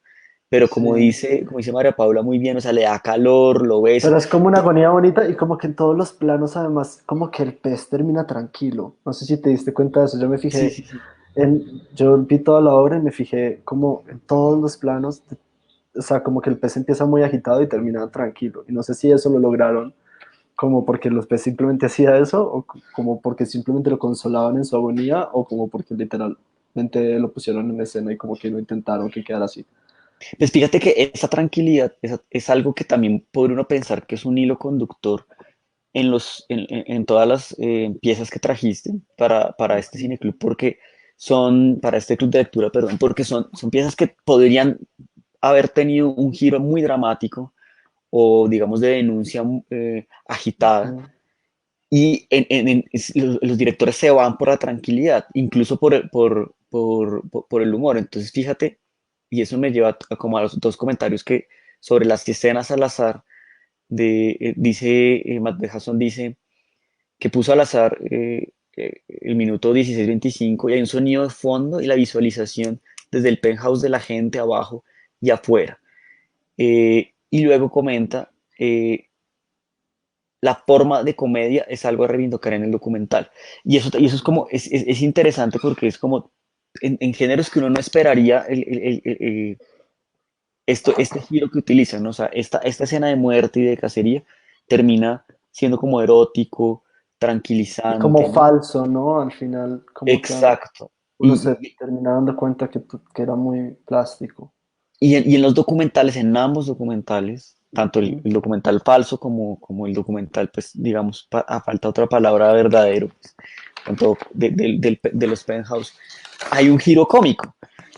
Pero sí. como dice María Paula muy bien, o sea, le da calor, lo besa. Pero es como una agonía bonita y como que en todos los planos además como que el pez termina tranquilo. No sé si te diste cuenta de eso. Yo me Sí, fijé sí, sí. yo vi toda la obra y me fijé como en todos los planos, o sea, como que el pez empieza muy agitado y termina tranquilo. Y no sé si eso lo lograron como porque los peces simplemente hacía eso o como porque simplemente lo consolaban en su agonía o como porque literalmente lo pusieron en escena y como que lo intentaron que quedara así. Pues fíjate que esa tranquilidad es algo que también podría uno pensar que es un hilo conductor en todas las piezas que trajiste para este cineclub, porque para este club de lectura, perdón, porque son piezas que podrían haber tenido un giro muy dramático o, digamos, de denuncia agitada. Ujú. Y los directores se van por la tranquilidad, incluso por el humor. Entonces, fíjate, y eso me lleva como a los dos comentarios que sobre las escenas al azar, Matt Hasson dice que puso al azar el minuto 16:25 y hay un sonido de fondo y la visualización desde el penthouse de la gente abajo y afuera. Y luego comenta, la forma de comedia es algo a reivindicar en el documental. Y eso es como, es interesante porque es como en géneros que uno no esperaría este giro que utilizan, ¿no? O sea, esta escena de muerte y de cacería termina siendo como erótico, Y como tranquilizante, ¿no? falso, ¿no? Al final, como que Exacto. uno se termina dando cuenta que era muy plástico. Y en los documentales, en ambos documentales, tanto el documental falso como el documental, pues digamos, a falta otra palabra, verdadero, pues, con todo de los penthouse, hay un giro cómico,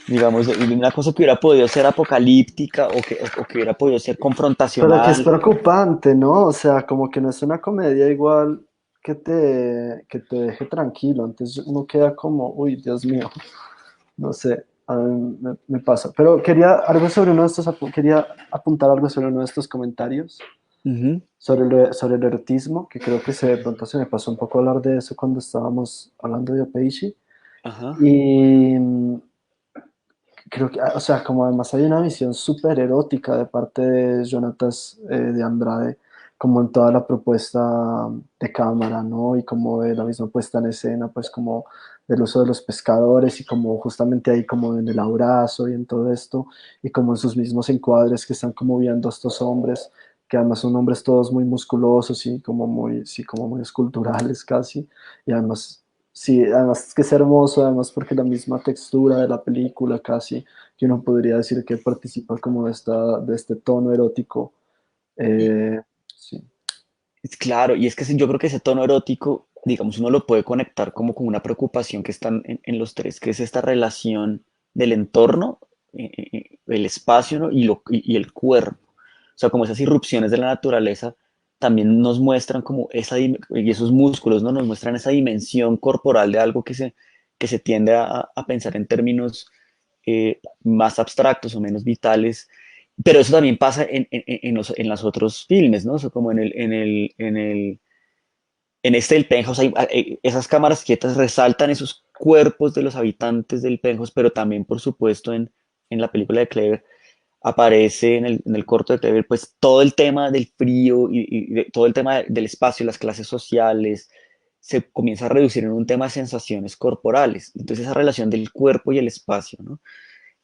digamos, de una cosa que hubiera podido ser apocalíptica o que hubiera podido ser Pero que es confrontacional. preocupante, ¿no? O sea, como que no es una comedia igual que te deje tranquilo. Entonces uno queda como, uy, Dios mío, no sé, a mí me pasa. Pero quería algo sobre uno de estos, quería apuntar algo sobre uno de estos comentarios, Ujú, sobre el erotismo, que creo que de pronto se me pasó un poco hablar de eso cuando estábamos hablando de Opeishi. ajá, Y creo que, o sea, como además hay una visión súper erótica de parte de Jonatas de Andrade, como en toda la propuesta de cámara, ¿no? Y como de la misma puesta en escena, pues como del uso de los pescadores y como justamente ahí como en el abrazo y en todo esto, y como en sus mismos encuadres que están como viendo a estos hombres, que además son hombres todos muy musculosos y como muy, sí, como muy esculturales casi, y además sí, además es que es hermoso, además porque la misma textura de la película casi, que uno podría decir que participa como de este tono erótico. Sí. es claro, y es que yo creo que ese tono erótico digamos, uno lo puede conectar como con una preocupación que están en los tres, que es esta relación del entorno, el espacio, ¿no? y el cuerpo. O sea, como esas irrupciones de la naturaleza también nos muestran como y esos músculos, ¿no? Nos muestran esa dimensión corporal de algo que se tiende a pensar en términos más abstractos o menos vitales, pero eso también pasa en los otros filmes, ¿no? O sea, como en este del Penthouse, esas cámaras quietas resaltan esos cuerpos de los habitantes del Penthouse, pero también, por supuesto, en la película de Clever aparece en el corto de Clever, pues todo el tema del frío todo el tema del espacio, las clases sociales, se comienza a reducir en un tema de sensaciones corporales. Entonces esa relación del cuerpo y el espacio, ¿no?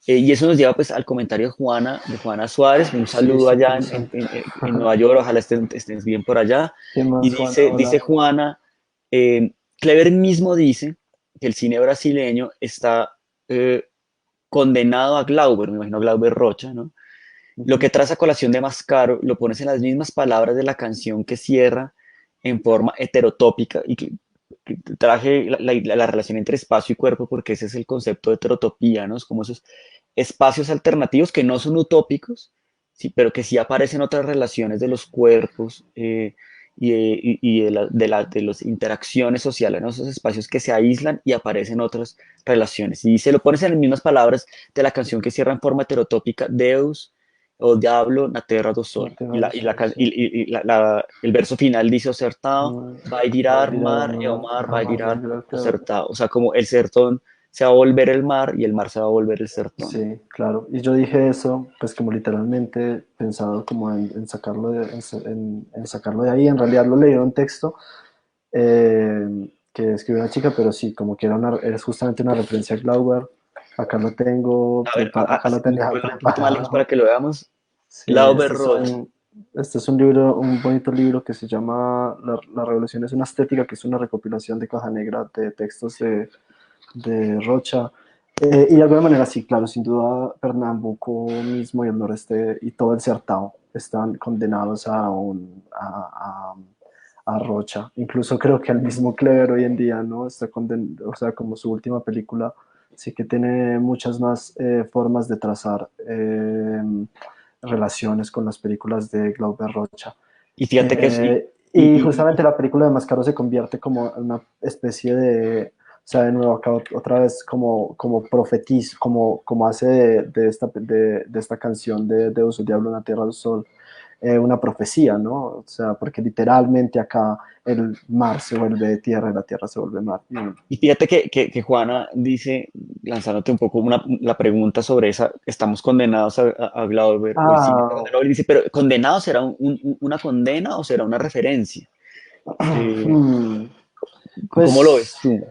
Y eso nos lleva pues al comentario de Juana Suárez, un Sí, saludo es allá interesante. en Nueva York, ojalá estés bien por allá. ¿Qué Y más, Juana? dice Hola. Juana, Clever mismo dice que el cine brasileño está eh, condenado a Glauber, me imagino Glauber Rocha, ¿no? Lo que Ujú. traes a colación de Mascaro lo pones en las mismas palabras de la canción que cierra en forma heterotópica y que traje la relación entre espacio y cuerpo porque ese es el concepto de heterotopía, ¿no? Es como esos espacios alternativos que no son utópicos, sí, pero que sí aparecen otras relaciones de los cuerpos de las interacciones sociales, ¿no? Esos espacios que se aíslan y aparecen otras relaciones. Y se lo pones en las mismas palabras de la canción que cierra en forma heterotópica, Deus o Diablo na Terra do No Sol. te va sí. El verso final dice, o sertão No, vai va a virar tirar al mar e o mar, mar al vai mar va a virar tirar o tierra. sertão. O sea, como el sertón se va a volver el mar y el mar se va a volver el sertón. Sí, claro. Y yo dije eso, pues como literalmente pensado como en sacarlo en sacarlo de ahí. En realidad lo leí en un texto que escribió una chica, pero sí, como que era justamente una referencia a Glauber. Acá lo tengo, A ver, acá lo tenía vuela un poquito más lejos para preparado. que lo veamos. Sí, Glauber Rocha. este es un libro, un bonito libro que se llama La Revolución es una estética, que es una recopilación de caja negra de textos de Rocha. Y de alguna manera, sí, claro, sin duda, Pernambuco mismo y el noreste y todo el Sertão están condenados a Rocha. Incluso creo que el mismo Clever hoy en día, ¿no? Está condenado, o sea, como su última película, sí que tiene muchas más formas de trazar relaciones con las películas de Glauber Rocha. Y fíjate que Y justamente la película de Mascaro se convierte como en una especie de, o sea, de nuevo acá otra vez como profetiz, como hace de esta canción de Deus, el Diablo en la Tierra del Sol, una profecía, ¿no? O sea, porque literalmente acá el mar se vuelve tierra y la tierra se vuelve mar. y fíjate que Juana dice, lanzándote un poco la pregunta sobre esa, ¿estamos condenados a Glauber o el cine de Ah, Glauber? Y dice, pero ¿condenado será una condena o será una referencia? Eh, hmm, ¿Cómo lo ves pues tú?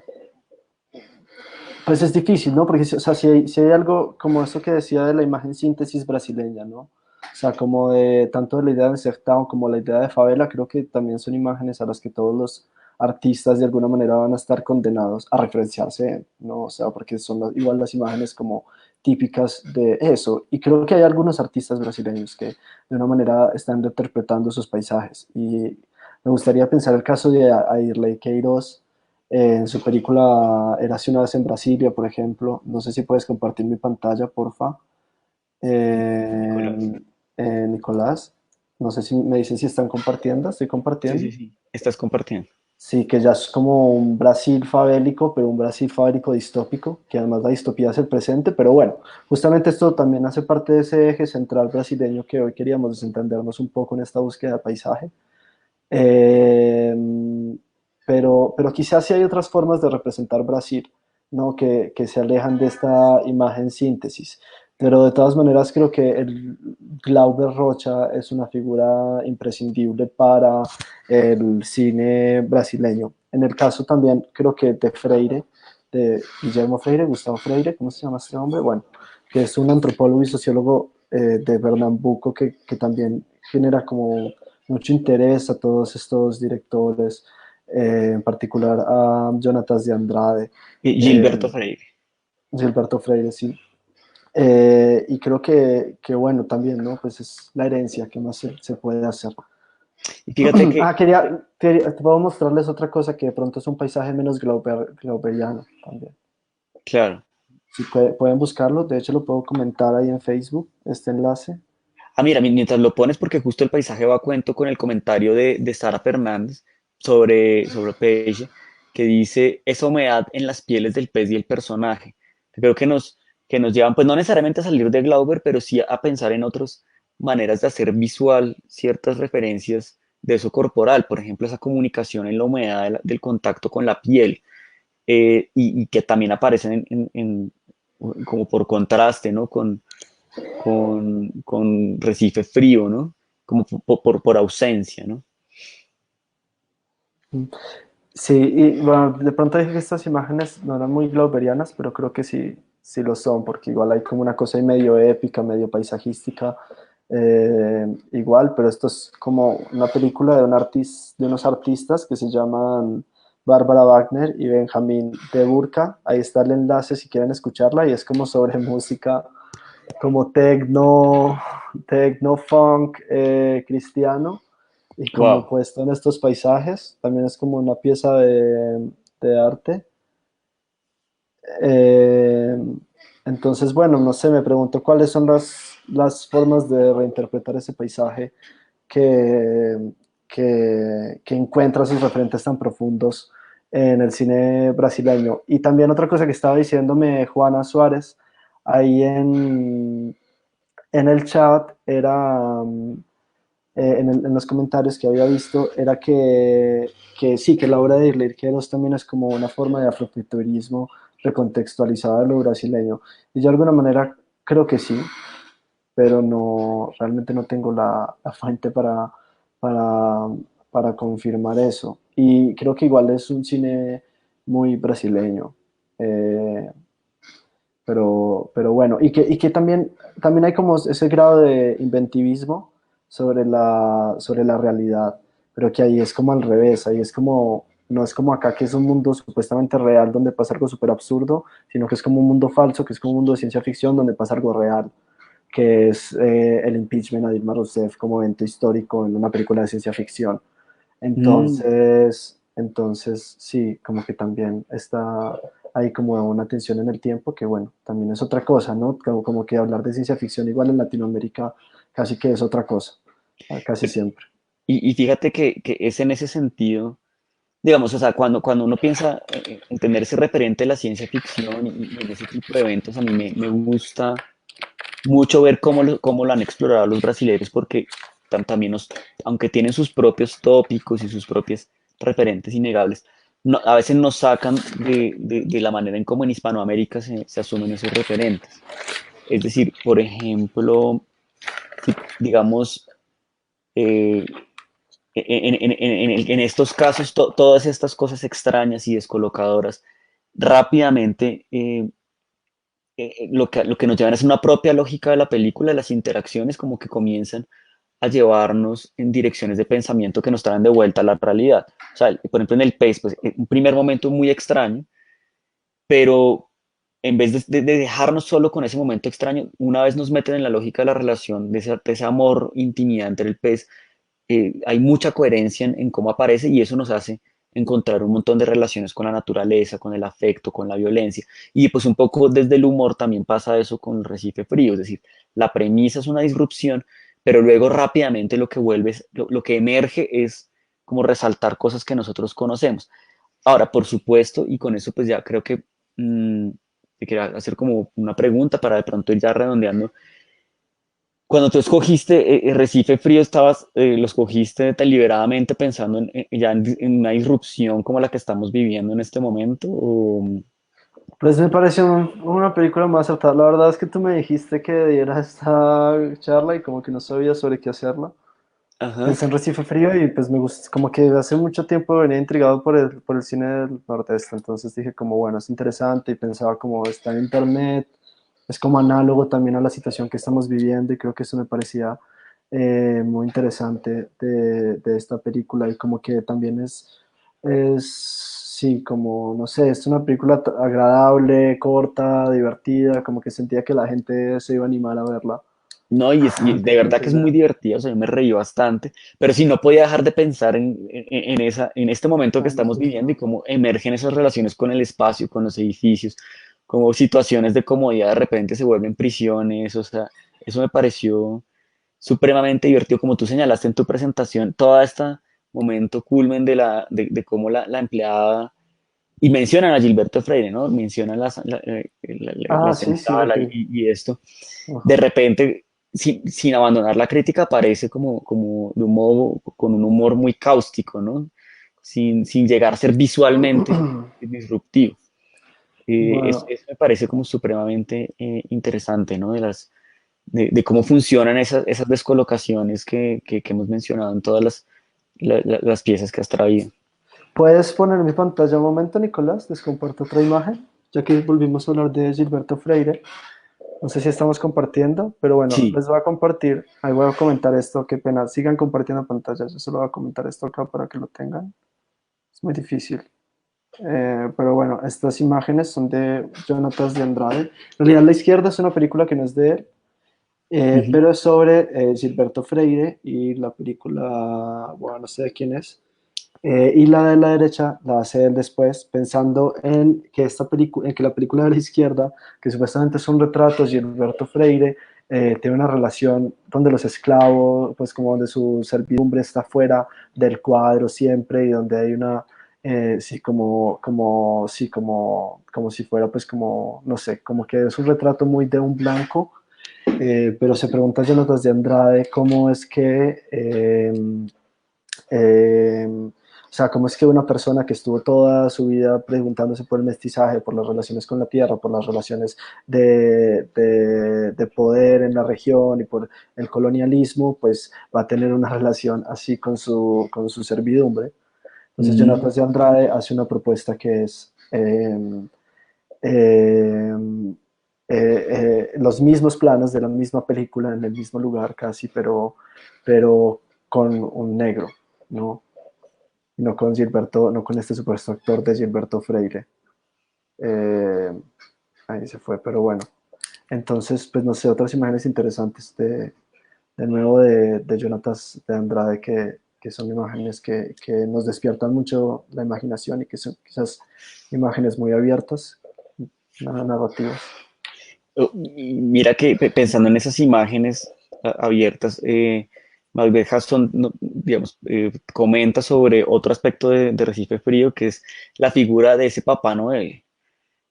Pues es difícil, ¿no? Porque, o sea, si hay algo como eso que decía de la imagen síntesis brasileña, ¿no? O sea, como de tanto de la idea de Sertão como la idea de favela, creo que también son imágenes a las que todos los artistas de alguna manera van a estar condenados a referenciarse, ¿no? O sea, porque son igual las imágenes como típicas de eso. Y creo que hay algunos artistas brasileños que de una manera están interpretando sus paisajes. Y me gustaría pensar el caso de Airley Queiroz, en su película Érase una vez en Brasilia, por ejemplo. No sé si puedes compartir mi pantalla, porfa. Nicolás. Eh, Nicolás, no sé si me dicen si están compartiendo. ¿Estoy Sí, compartiendo? sí, sí. Estás compartiendo. Sí, que ya es como un Brasil favélico, pero un Brasil favélico distópico, que además la distopía es el presente, pero bueno, justamente esto también hace parte de ese eje central brasileño que hoy queríamos desentendernos un poco en esta búsqueda de paisaje. Eh, pero quizás sí hay otras formas de representar Brasil, ¿no? Que se alejan de esta imagen síntesis. Pero de todas maneras creo que el Glauber Rocha es una figura imprescindible para el cine brasileño. En el caso también creo que de Freire, de Guillermo Freire, Gustavo Freire, ¿cómo se llama este hombre? Bueno, que es un antropólogo y sociólogo de Pernambuco que también genera como mucho interés a todos estos directores, en particular a Jonatas de Andrade, Gilberto eh, Freire. Gilberto Freire, sí. Y creo que, bueno, también, ¿no? Pues es la herencia que más se puede hacer. Y fíjate que, Te puedo mostrarles otra cosa que de pronto es un paisaje menos glauberiano también. claro. Si pueden buscarlo, de hecho lo puedo comentar ahí en Facebook, este enlace. Mira, mientras lo pones, porque justo el paisaje va a cuento con el comentario de Sara Fernández sobre Peixe, que dice, esa humedad en las pieles del pez y el personaje. Creo que nos llevan, pues no necesariamente a salir de Glauber, pero sí a pensar en otras maneras de hacer visual ciertas referencias de eso corporal. Por ejemplo, esa comunicación en la humedad del contacto con la piel, y que también aparecen como por contraste, ¿no? Con Recife frío, ¿no? Como por ausencia, ¿no? Mm. Sí, y bueno, de pronto dije que estas imágenes no eran muy glauberianas, pero creo que sí, sí lo son, porque igual hay como una cosa ahí medio épica, medio paisajística, igual, pero esto es como una película de unos artistas que se llaman Bárbara Wagner y Benjamín de Burka. Ahí está el enlace si quieren escucharla, y es como sobre música, como tecno funk cristiano y como Wow, puesto en estos paisajes. También es como una pieza de arte. Eh, entonces, bueno, no sé, me pregunto cuáles son las formas de reinterpretar ese paisaje que, que encuentra sus referentes tan profundos en el cine brasileño. Y también otra cosa que estaba diciéndome Juana Suárez ahí en el chat era, en los comentarios que había visto, era que sí, que la obra de Irler Queiroz también es como una forma de afrofuturismo recontextualizada de lo brasileño. Y yo de alguna manera creo que sí, pero no, realmente no tengo la fuente para, para confirmar eso. Y creo que igual es un cine muy brasileño. Eh, pero bueno, y que también hay como ese grado de inventivismo sobre la realidad, pero que ahí es como al revés, ahí es como, no es como acá que es un mundo supuestamente real donde pasa algo súper absurdo, sino que es como un mundo falso, que es como un mundo de ciencia ficción donde pasa algo real, que es el impeachment a Dilma Rousseff como evento histórico en una película de ciencia ficción. mm, Entonces sí, como que también está ahí como una tensión en el tiempo, que bueno, también es otra cosa, ¿no? Como que hablar de ciencia ficción igual en Latinoamérica casi que es otra cosa, casi pero- siempre. y fíjate que es en ese sentido, digamos, o sea, cuando uno piensa en tener ese referente de la ciencia ficción y en ese tipo de eventos, a mí me gusta mucho ver cómo lo han explorado los brasileños, porque también aunque tienen sus propios tópicos y sus propias referentes innegables, a veces nos sacan de la manera en cómo en Hispanoamérica se asumen esos referentes. Es decir, por ejemplo, si, digamos, eh, en estos casos, todas estas cosas extrañas y descolocadoras, rápidamente lo que nos llevan es una propia lógica de la película, las interacciones como que comienzan a llevarnos en direcciones de pensamiento que nos traen de vuelta a la realidad. O sea, por ejemplo, en el Pace, pues, un primer momento muy extraño, pero en vez de dejarnos solo con ese momento extraño, una vez nos meten en la lógica de la relación, de ese amor, intimidad entre el pez, hay mucha coherencia en cómo aparece y eso nos hace encontrar un montón de relaciones con la naturaleza, con el afecto, con la violencia. Y pues un poco desde el humor también pasa eso con el Recife Frío, es decir, la premisa es una disrupción, pero luego rápidamente lo que vuelve, lo que emerge es como resaltar cosas que nosotros conocemos. Ahora, por supuesto, y con eso pues ya creo que mm, te quería hacer como una pregunta para de pronto ir ya redondeando. Cuando tú escogiste Recife Frío, lo escogiste tan liberadamente pensando ya en una irrupción como la que estamos viviendo en este momento. Pues me pareció una película más acertada. La verdad es que tú me dijiste que diera esta charla y como que no sabía sobre qué hacerla. Ajá. Pensé en Recife Frío y pues me gusta, como que hace mucho tiempo venía intrigado por el cine del Nordeste, entonces dije como bueno, es interesante y pensaba como está en internet, es como análogo también a la situación que estamos viviendo y creo que eso me parecía muy interesante de esta película y como que también sí, como no sé, es una película agradable, corta, divertida, como que sentía que la gente se iba a animar a verla. No, y de verdad que es muy divertido, o sea, yo me reí bastante, pero sí no podía dejar de pensar en este momento que estamos viviendo y cómo emergen esas relaciones con el espacio, con los edificios, como situaciones de comodidad de repente se vuelven prisiones, o sea, eso me pareció supremamente divertido, como tú señalaste en tu presentación, todo este momento culmen de cómo la empleada, y mencionan a Gilberto Freire, ¿no? Mencionan la Ah, sí, sí, centrala ok. y esto de Ajá. repente, sin abandonar la crítica, aparece como de un modo, con un humor muy cáustico, ¿no? Sin llegar a ser visualmente disruptivo. Bueno, Eso me parece como supremamente interesante, ¿no? De cómo funcionan esas descolocaciones que hemos mencionado en todas las piezas que has traído. ¿puedes poner mi pantalla un momento, Nicolás? Les comparto otra imagen, ya que volvimos a hablar de Gilberto Freire. No sé si estamos compartiendo, pero bueno, Sí. les voy a compartir, ahí voy a comentar esto, qué pena, sigan compartiendo pantalla, yo solo voy a comentar esto acá para que lo tengan, es muy difícil. Pero bueno, estas imágenes son de Jonatas de Andrade. En realidad, La izquierda es una película que no es de él, Ujú. pero es sobre Gilberto Freire y la película, bueno, no sé de quién es. Y la de la derecha la hace él después, pensando en que esta película, en que la película de la izquierda, que supuestamente es un retrato de Gilberto Freire, tiene una relación donde los esclavos, pues como donde su servidumbre está fuera del cuadro siempre y donde hay una, sí, como si fuera, pues como, no sé, como que es un retrato muy de un blanco, pero se pregunta Jonatas de Andrade cómo es que o sea, cómo es que una persona que estuvo toda su vida preguntándose por el mestizaje, por las relaciones con la tierra, por las relaciones de poder en la región y por el colonialismo, pues va a tener una relación así con su servidumbre. Entonces, Mm. Jonathan de Andrade hace una propuesta que es eh, los mismos planos de la misma película en el mismo lugar casi, pero con un negro, ¿no? No con Gilberto, no con este supuesto actor de Gilberto Freire. Eh, ahí se fue, pero bueno. Entonces, pues no sé, otras imágenes interesantes de nuevo de Jonatas de Andrade que son imágenes que nos despiertan mucho la imaginación y que son quizás imágenes muy abiertas, nada narrativas. Y mira que pensando en esas imágenes abiertas, Malvern Haston, digamos, comenta sobre otro aspecto de Recife Frío, que es la figura de ese Papá Noel,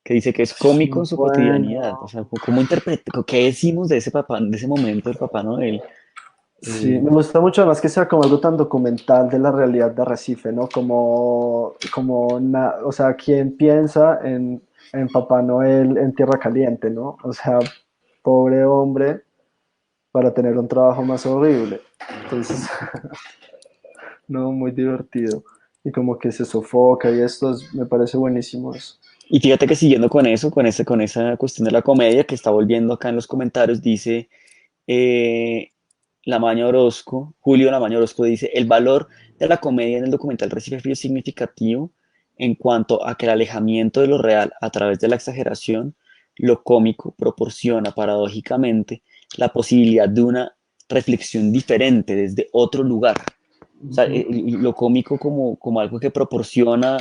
que dice que es cómico en su cotidianidad. O Bueno, sea, ¿cómo interpreta, qué decimos de ese papá, de ese momento del Papá Noel? sí, Eh, me gusta mucho además que sea como algo tan documental de la realidad de Arrecife, ¿no? O sea, ¿quién piensa en Papá Noel en Tierra Caliente, ¿no? O sea, pobre hombre para tener un trabajo más horrible. Entonces, no, muy divertido. Y como que se sofoca y me parece buenísimo eso. y fíjate que siguiendo con eso, con esa cuestión de la comedia que está volviendo acá en los comentarios, dice eh, Lamaña Orozco, Julio Lamaña Orozco dice, el valor de la comedia en el documental Recife Frío es significativo en cuanto a que el alejamiento de lo real a través de la exageración, lo cómico proporciona paradójicamente la posibilidad de una reflexión diferente desde otro lugar. O sea, Ujú. lo cómico como algo que proporciona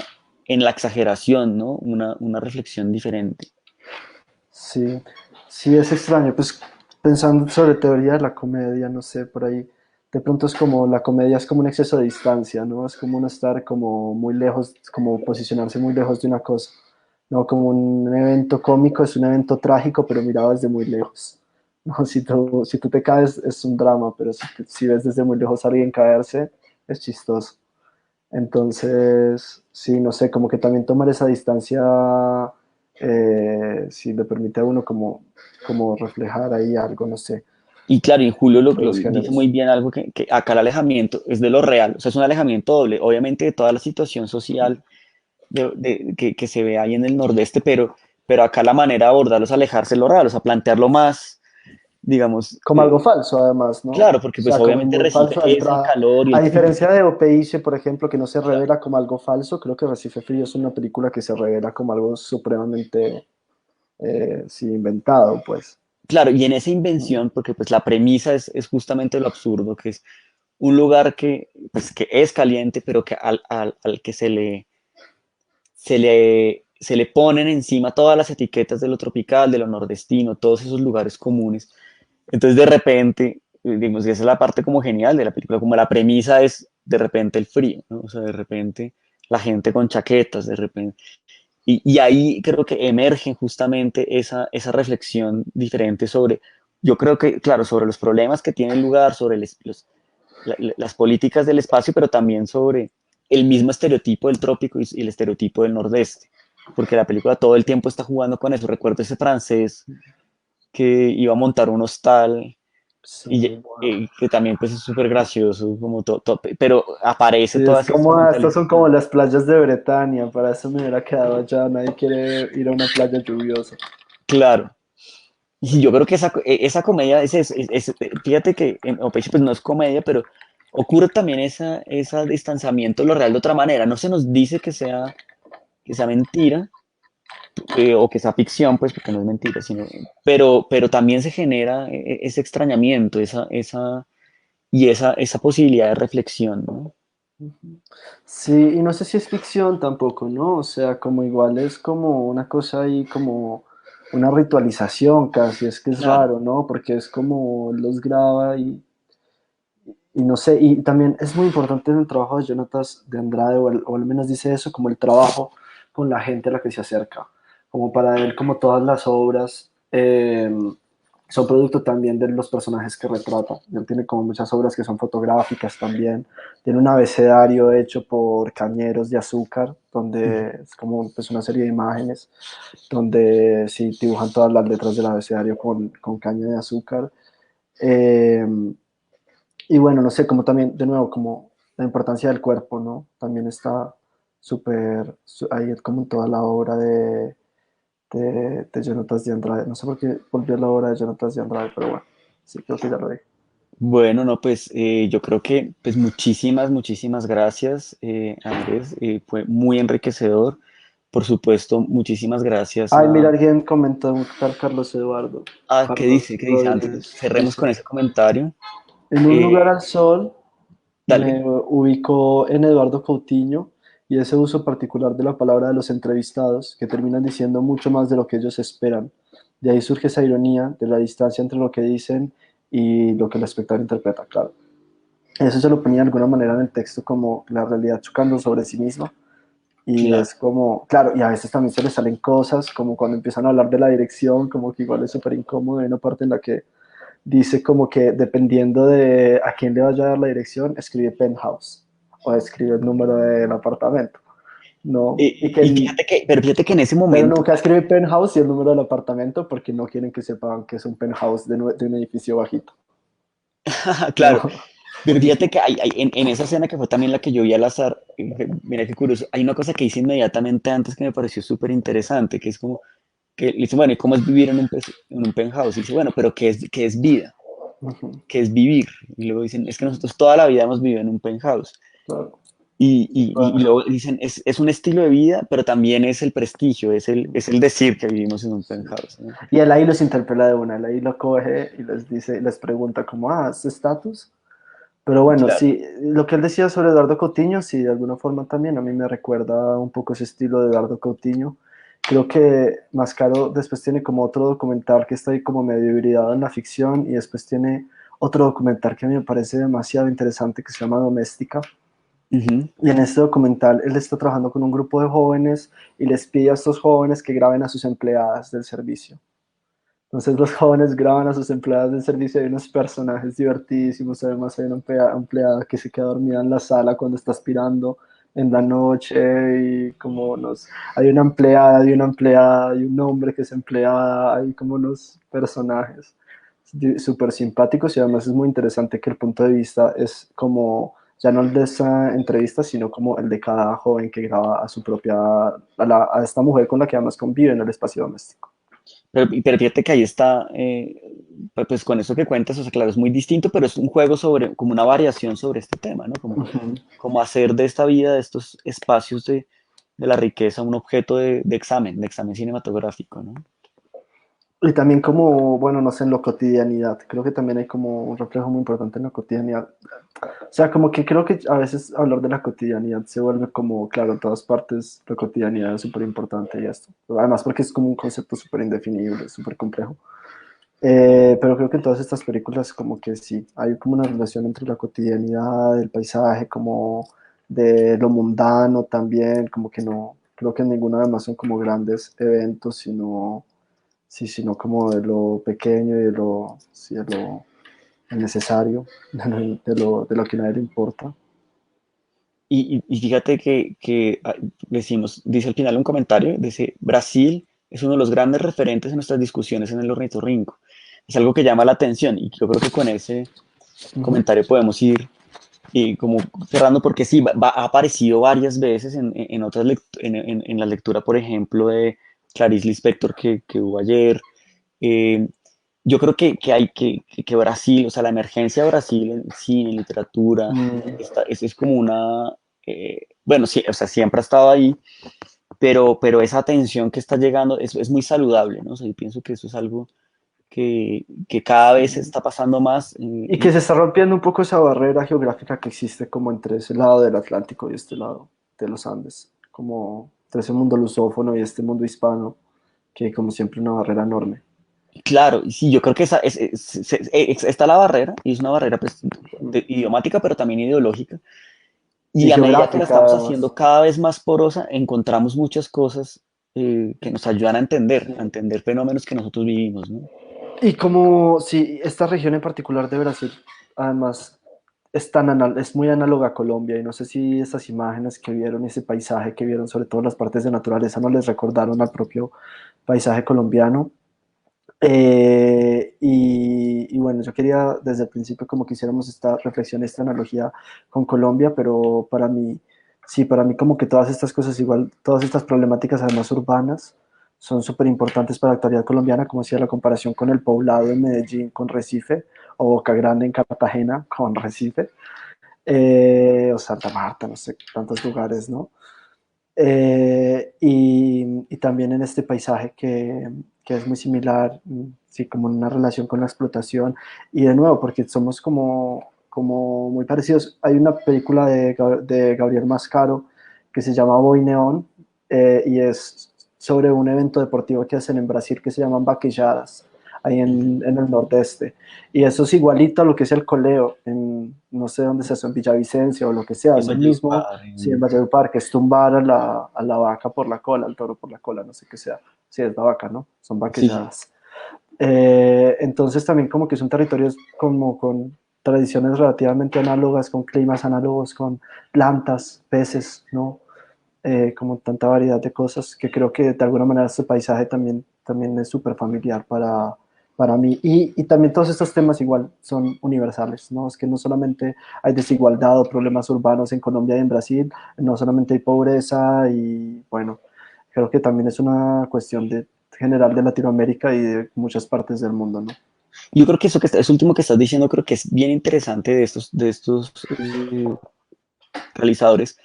en la exageración, ¿no? Una reflexión diferente. Sí, sí es extraño, pues pensando sobre teoría de la comedia, no sé, por ahí, de pronto es como, la comedia es como un exceso de distancia, ¿no? Es como uno estar como muy lejos, como posicionarse muy lejos de una cosa, ¿no? Como un evento cómico es un evento trágico, pero mirado desde muy lejos, ¿no? Si tú te caes es un drama, pero si ves desde muy lejos a alguien caerse, es chistoso. Entonces, sí, no sé, como que también tomar esa distancia, sí le permite a uno como reflejar ahí algo, no sé, Y claro, y Julio entre los dice muy géneros. bien algo que acá el alejamiento es de lo real, o sea, es un alejamiento doble, obviamente de toda la situación social que se ve ahí en el nordeste, pero acá la manera de abordarlo es alejarse de lo real, o sea, plantearlo más, digamos, Como algo falso, además, ¿no? O claro, porque pues sea, como obviamente muy Recife falso de es el entrada. calor y A el frío. diferencia de Opeice, por ejemplo, que no se Claro. revela como algo falso, creo que Recife Frío es una película que se revela como algo supremamente, sí, inventado, pues. claro, y en esa invención, porque pues la premisa es justamente lo absurdo, que es un lugar que, pues, que es caliente, pero que al que se le ponen encima todas las etiquetas de lo tropical, de lo nordestino, todos esos lugares comunes. Entonces de repente, digamos, y esa es la parte como genial de la película, como la premisa es de repente el frío, ¿no? O sea, de repente la gente con chaquetas, de repente. Y ahí creo que emerge justamente esa reflexión diferente sobre, yo creo que, claro, sobre los problemas que tiene el lugar, sobre las políticas del espacio, pero también sobre el mismo estereotipo del trópico y el estereotipo del nordeste, porque la película todo el tiempo está jugando con eso. Recuerdo ese francés que iba a montar un hostal Sí, bueno. que también pues es súper gracioso, como pero aparece Sí, toda es esa como, estas instrumentalidad. son como las playas de Bretaña, para eso me hubiera quedado allá, nadie quiere ir a una playa lluviosa. Claro. Y yo creo que esa comedia, fíjate que en Operation pues no es comedia, pero ocurre también ese distanciamiento de lo real de otra manera. No se nos dice que sea mentira, o que sea ficción, pues porque no es mentira, pero también se genera ese extrañamiento, esa posibilidad de reflexión, ¿no? Sí, y no sé si es ficción tampoco, ¿no? O sea, como igual es como una cosa ahí, como una ritualización casi, es que es Claro, raro, ¿no? Porque es como él los graba y no sé, y también es muy importante en el trabajo de Jonatas de Andrade, o al menos dice eso, como el trabajo con la gente a la que se acerca, como para él, como todas las obras son producto también de los personajes que retrata. Él tiene como muchas obras que son fotográficas también, tiene un abecedario hecho por cañeros de azúcar, donde es como pues, una serie de imágenes, donde sí dibujan todas las letras del abecedario con caña de azúcar. Eh, y bueno, no sé, como también, de nuevo, como la importancia del cuerpo, ¿no? También está súper, ahí como en toda la obra de Jonatas de Andrade. No sé por qué volvió a la obra de Jonatas de Andrade, pero bueno, sí, creo que ya lo dije. bueno, no, pues yo creo que pues muchísimas gracias, Andrés, fue muy enriquecedor. Por supuesto, muchísimas gracias Ay, mira, a... alguien comentó un tal Carlos Eduardo. Ah, ¿qué dice? Carlos ¿Qué dice? Antes Rodríguez cerremos dice, con ese comentario. en un lugar Eh, al sol dale. me ubicó en Eduardo Coutinho y ese uso particular de la palabra de los entrevistados, que terminan diciendo mucho más de lo que ellos esperan. De ahí surge esa ironía de la distancia entre lo que dicen y lo que el espectador interpreta, claro. Eso se lo ponía de alguna manera en el texto como la realidad chocando sobre sí misma. Y Claro. es como, claro, y a veces también se les salen cosas, como cuando empiezan a hablar de la dirección, como que igual es súper incómodo. Hay una parte en la que dice como que dependiendo de a quién le vaya a dar la dirección, escribe penthouse o escribe el número del apartamento, ¿no? Pero fíjate que en ese Pero momento, nunca escribe penthouse y el número del apartamento porque no quieren que sepan que es un penthouse de un edificio bajito, claro, ¿no? pero fíjate que en esa escena que fue también la que yo vi al azar, mira qué curioso, hay una cosa que hice inmediatamente antes que me pareció súper interesante, que es como, que le dice, bueno, ¿y cómo es vivir en un penthouse? Y dice, bueno, pero qué es vida? ¿Qué es vivir? Y luego dicen, es que nosotros toda la vida hemos vivido en un penthouse. Claro. Y luego dicen, es un estilo de vida, pero también es el prestigio, es el decir que vivimos en un penthouse, ¿no? Y él ahí los interpela de una, él ahí lo coge y les dice, les pregunta como, ah, ¿es estatus? Pero bueno, Claro. sí, lo que él decía sobre Eduardo Coutinho, sí, de alguna forma también a mí me recuerda un poco ese estilo de Eduardo Coutinho. Creo que Mascaro después tiene como otro documental que está ahí como medio hibridado en la ficción y después tiene otro documental que a mí me parece demasiado interesante que se llama Doméstica. Ujú. Y en este documental él está trabajando con un grupo de jóvenes y les pide a estos jóvenes que graben a sus empleadas del servicio. Entonces los jóvenes graban a sus empleadas del servicio, hay unos personajes divertidísimos, además hay una empleada que se queda dormida en la sala cuando está aspirando en la noche y como nos... Hay una empleada y una empleada y un hombre que es empleada, hay como unos personajes súper simpáticos y además es muy interesante que el punto de vista es como ya no el de esa entrevista, sino como el de cada joven que graba a su propia, a esta mujer con la que además convive en el espacio doméstico. Pero fíjate que ahí está, pues con eso que cuentas, o sea, claro, es muy distinto, pero es un juego sobre, como una variación sobre este tema, ¿no? Ujú. Como hacer de esta vida, de estos espacios de la riqueza, un objeto de examen cinematográfico, ¿no? Y también como, bueno, no sé, en la cotidianidad, creo que también hay como un reflejo muy importante en la cotidianidad. O sea, como que creo que a veces hablar de la cotidianidad se vuelve como, claro, en todas partes la cotidianidad es súper importante y esto. Además porque es como un concepto súper indefinible, súper complejo. Pero creo que en todas estas películas como que sí, hay como una relación entre la cotidianidad, el paisaje, como de lo mundano también, como que no, creo que en ninguna además son como grandes eventos, sino, sí, sino como de lo pequeño y de lo, sí, de lo necesario, de lo que a nadie le importa. Y fíjate que decimos, dice al final un comentario, dice, Brasil es uno de los grandes referentes en nuestras discusiones en el ornitorrinco. Es algo que llama la atención y yo creo que con ese Ujú. comentario podemos ir como cerrando porque sí, ha aparecido varias veces en otras en la lectura, por ejemplo, de Clarice Lispector que hubo ayer. Eh, yo creo que hay que Brasil, o sea, la emergencia de Brasil en cine, en literatura, Mm, es como una, bueno, sí, o sea, siempre ha estado ahí, pero esa atención que está llegando es muy saludable, ¿no? O sea, yo pienso que eso es algo que cada vez sí. está pasando más. Y que se está rompiendo un poco esa barrera geográfica que existe como entre ese lado del Atlántico y este lado de los Andes, como entre ese mundo lusófono y este mundo hispano, que hay como siempre una barrera enorme. Claro, y sí, yo creo que esa está la barrera, y es una barrera pues, idiomática, pero también ideológica. Y Y a medida que la geográfica estamos además. haciendo cada vez más porosa, encontramos muchas cosas que nos ayudan a entender fenómenos que nosotros vivimos, ¿no? Y como si esta región en particular de Brasil, además, es muy análoga a Colombia, y no sé si esas imágenes que vieron, ese paisaje que vieron, sobre todo las partes de naturaleza, no les recordaron al propio paisaje colombiano. Y bueno, yo quería desde el principio como que hiciéramos esta reflexión, esta analogía con Colombia, pero para mí, sí, para mí como que todas estas cosas, igual, todas estas problemáticas además urbanas, son súper importantes para la actualidad colombiana, como decía la comparación con el poblado en Medellín con Recife, o Boca Grande en Cartagena con Recife, o Santa Marta, no sé, tantos lugares, ¿no? Y también en este paisaje que es muy similar, sí, como en una relación con la explotación. Y de nuevo, porque somos como, como muy parecidos. Hay una película de Gabriel Mascaro que se llama Boy Neón, y es sobre un evento deportivo que hacen en Brasil que se llaman vaquejadas, ahí en el nordeste. Y eso es igualito a lo que es el coleo, en, no sé dónde se hace, en Villavicencio o lo que sea, En es el mismo. Valledupar, Sí, en Valledupar, que es tumbar a la vaca por la cola, al toro por la cola, no sé qué sea. Sí, es la vaca, ¿no? Son sí, sí. vaquelladas. Entonces también como que es un territorio como con tradiciones relativamente análogas, con climas análogos, con plantas, peces, ¿no? Como tanta variedad de cosas que creo que de alguna manera este paisaje también, también es súper familiar para mí. Y también todos estos temas igual son universales, ¿no? Es que no solamente hay desigualdad o problemas urbanos en Colombia y en Brasil, no solamente hay pobreza y bueno, creo que también es una cuestión de, general de Latinoamérica y de muchas partes del mundo, ¿no? Yo creo que eso último que estás diciendo creo que es bien interesante de estos realizadores,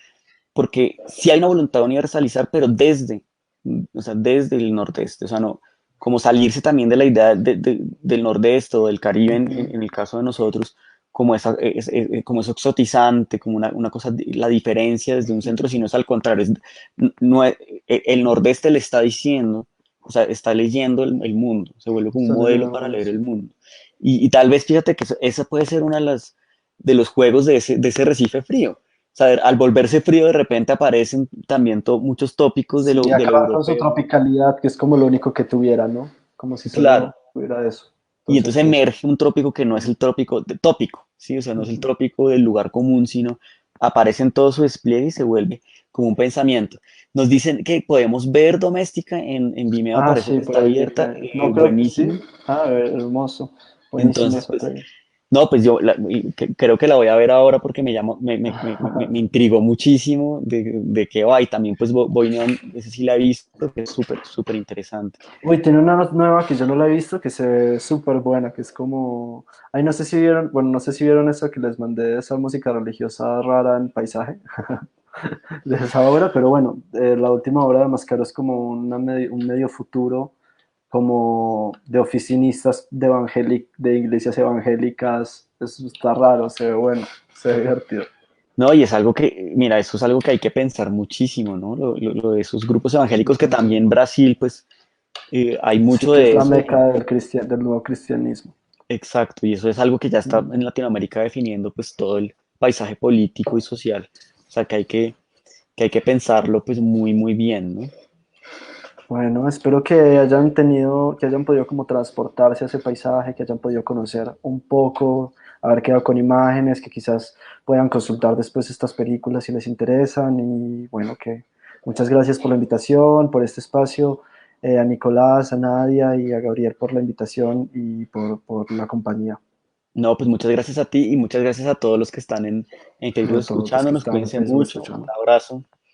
porque sí hay una voluntad de universalizar, pero o sea, desde el nordeste, o sea, no, como salirse también de la idea del nordeste o del Caribe en el caso de nosotros, como, como eso exotizante, como una cosa, la diferencia desde un centro, sino es al contrario, no, el nordeste le está diciendo, o sea, está leyendo el mundo, se vuelve como un Solo modelo para leer el mundo. Y tal vez fíjate que esa puede ser una de las de los juegos de ese Recife frío. O sea, al volverse frío de repente aparecen también muchos tópicos sí, de lo acaba con su europeo. tropicalidad, que es como lo único que tuviera, ¿no? Como si Claro. solo tuviera eso. Y Entonces, entonces pues, emerge un trópico que no es el trópico tópico, ¿sí? O sea, no es el trópico del lugar común, sino aparece en todo su despliegue y se vuelve como un pensamiento. Nos dicen que podemos ver Doméstica en Vimeo, ah, parece sí, que por está ahí vi abierta, que... No creo que sí. buenísimo. Ah, hermoso. Buenísimo Entonces, esa pues peli. no, pues yo creo que la voy a ver ahora porque me intrigó muchísimo de qué va y también pues Boyneon, ese sí la he visto, que es súper, súper interesante. Uy, tiene una nueva que yo no la he visto, que se ve súper buena, que es como... Ay, no sé si vieron, bueno, no sé si vieron eso que les mandé, esa música religiosa rara en paisaje, de esa obra, pero bueno, la última obra de Mascaro es como un medio futuro, como de oficinistas de iglesias evangélicas. Eso está raro, se ve bueno, se ve divertido. No, y es algo que, mira, eso es algo que hay que pensar muchísimo, ¿no? Lo de esos grupos evangélicos que Ujú. también Brasil, pues, hay Sí, mucho que es de la eso. meca del nuevo cristianismo. Exacto, y eso es algo que ya está Mm. en Latinoamérica definiendo pues todo el paisaje político y social. O sea, que hay que pensarlo pues muy, muy bien, ¿no? Bueno, espero que hayan podido como transportarse a ese paisaje, que hayan podido conocer un poco, haber quedado con imágenes, que quizás puedan consultar después estas películas si les interesan. Y bueno, que muchas gracias por la invitación, por este espacio, a Nicolás, a Nadia y a Gabriel por la invitación y por la compañía. No, pues muchas gracias a ti y muchas gracias a todos los que están en Facebook A todos los que escuchándonos. están en Cuídense Facebook mucho. Un escuchando. abrazo.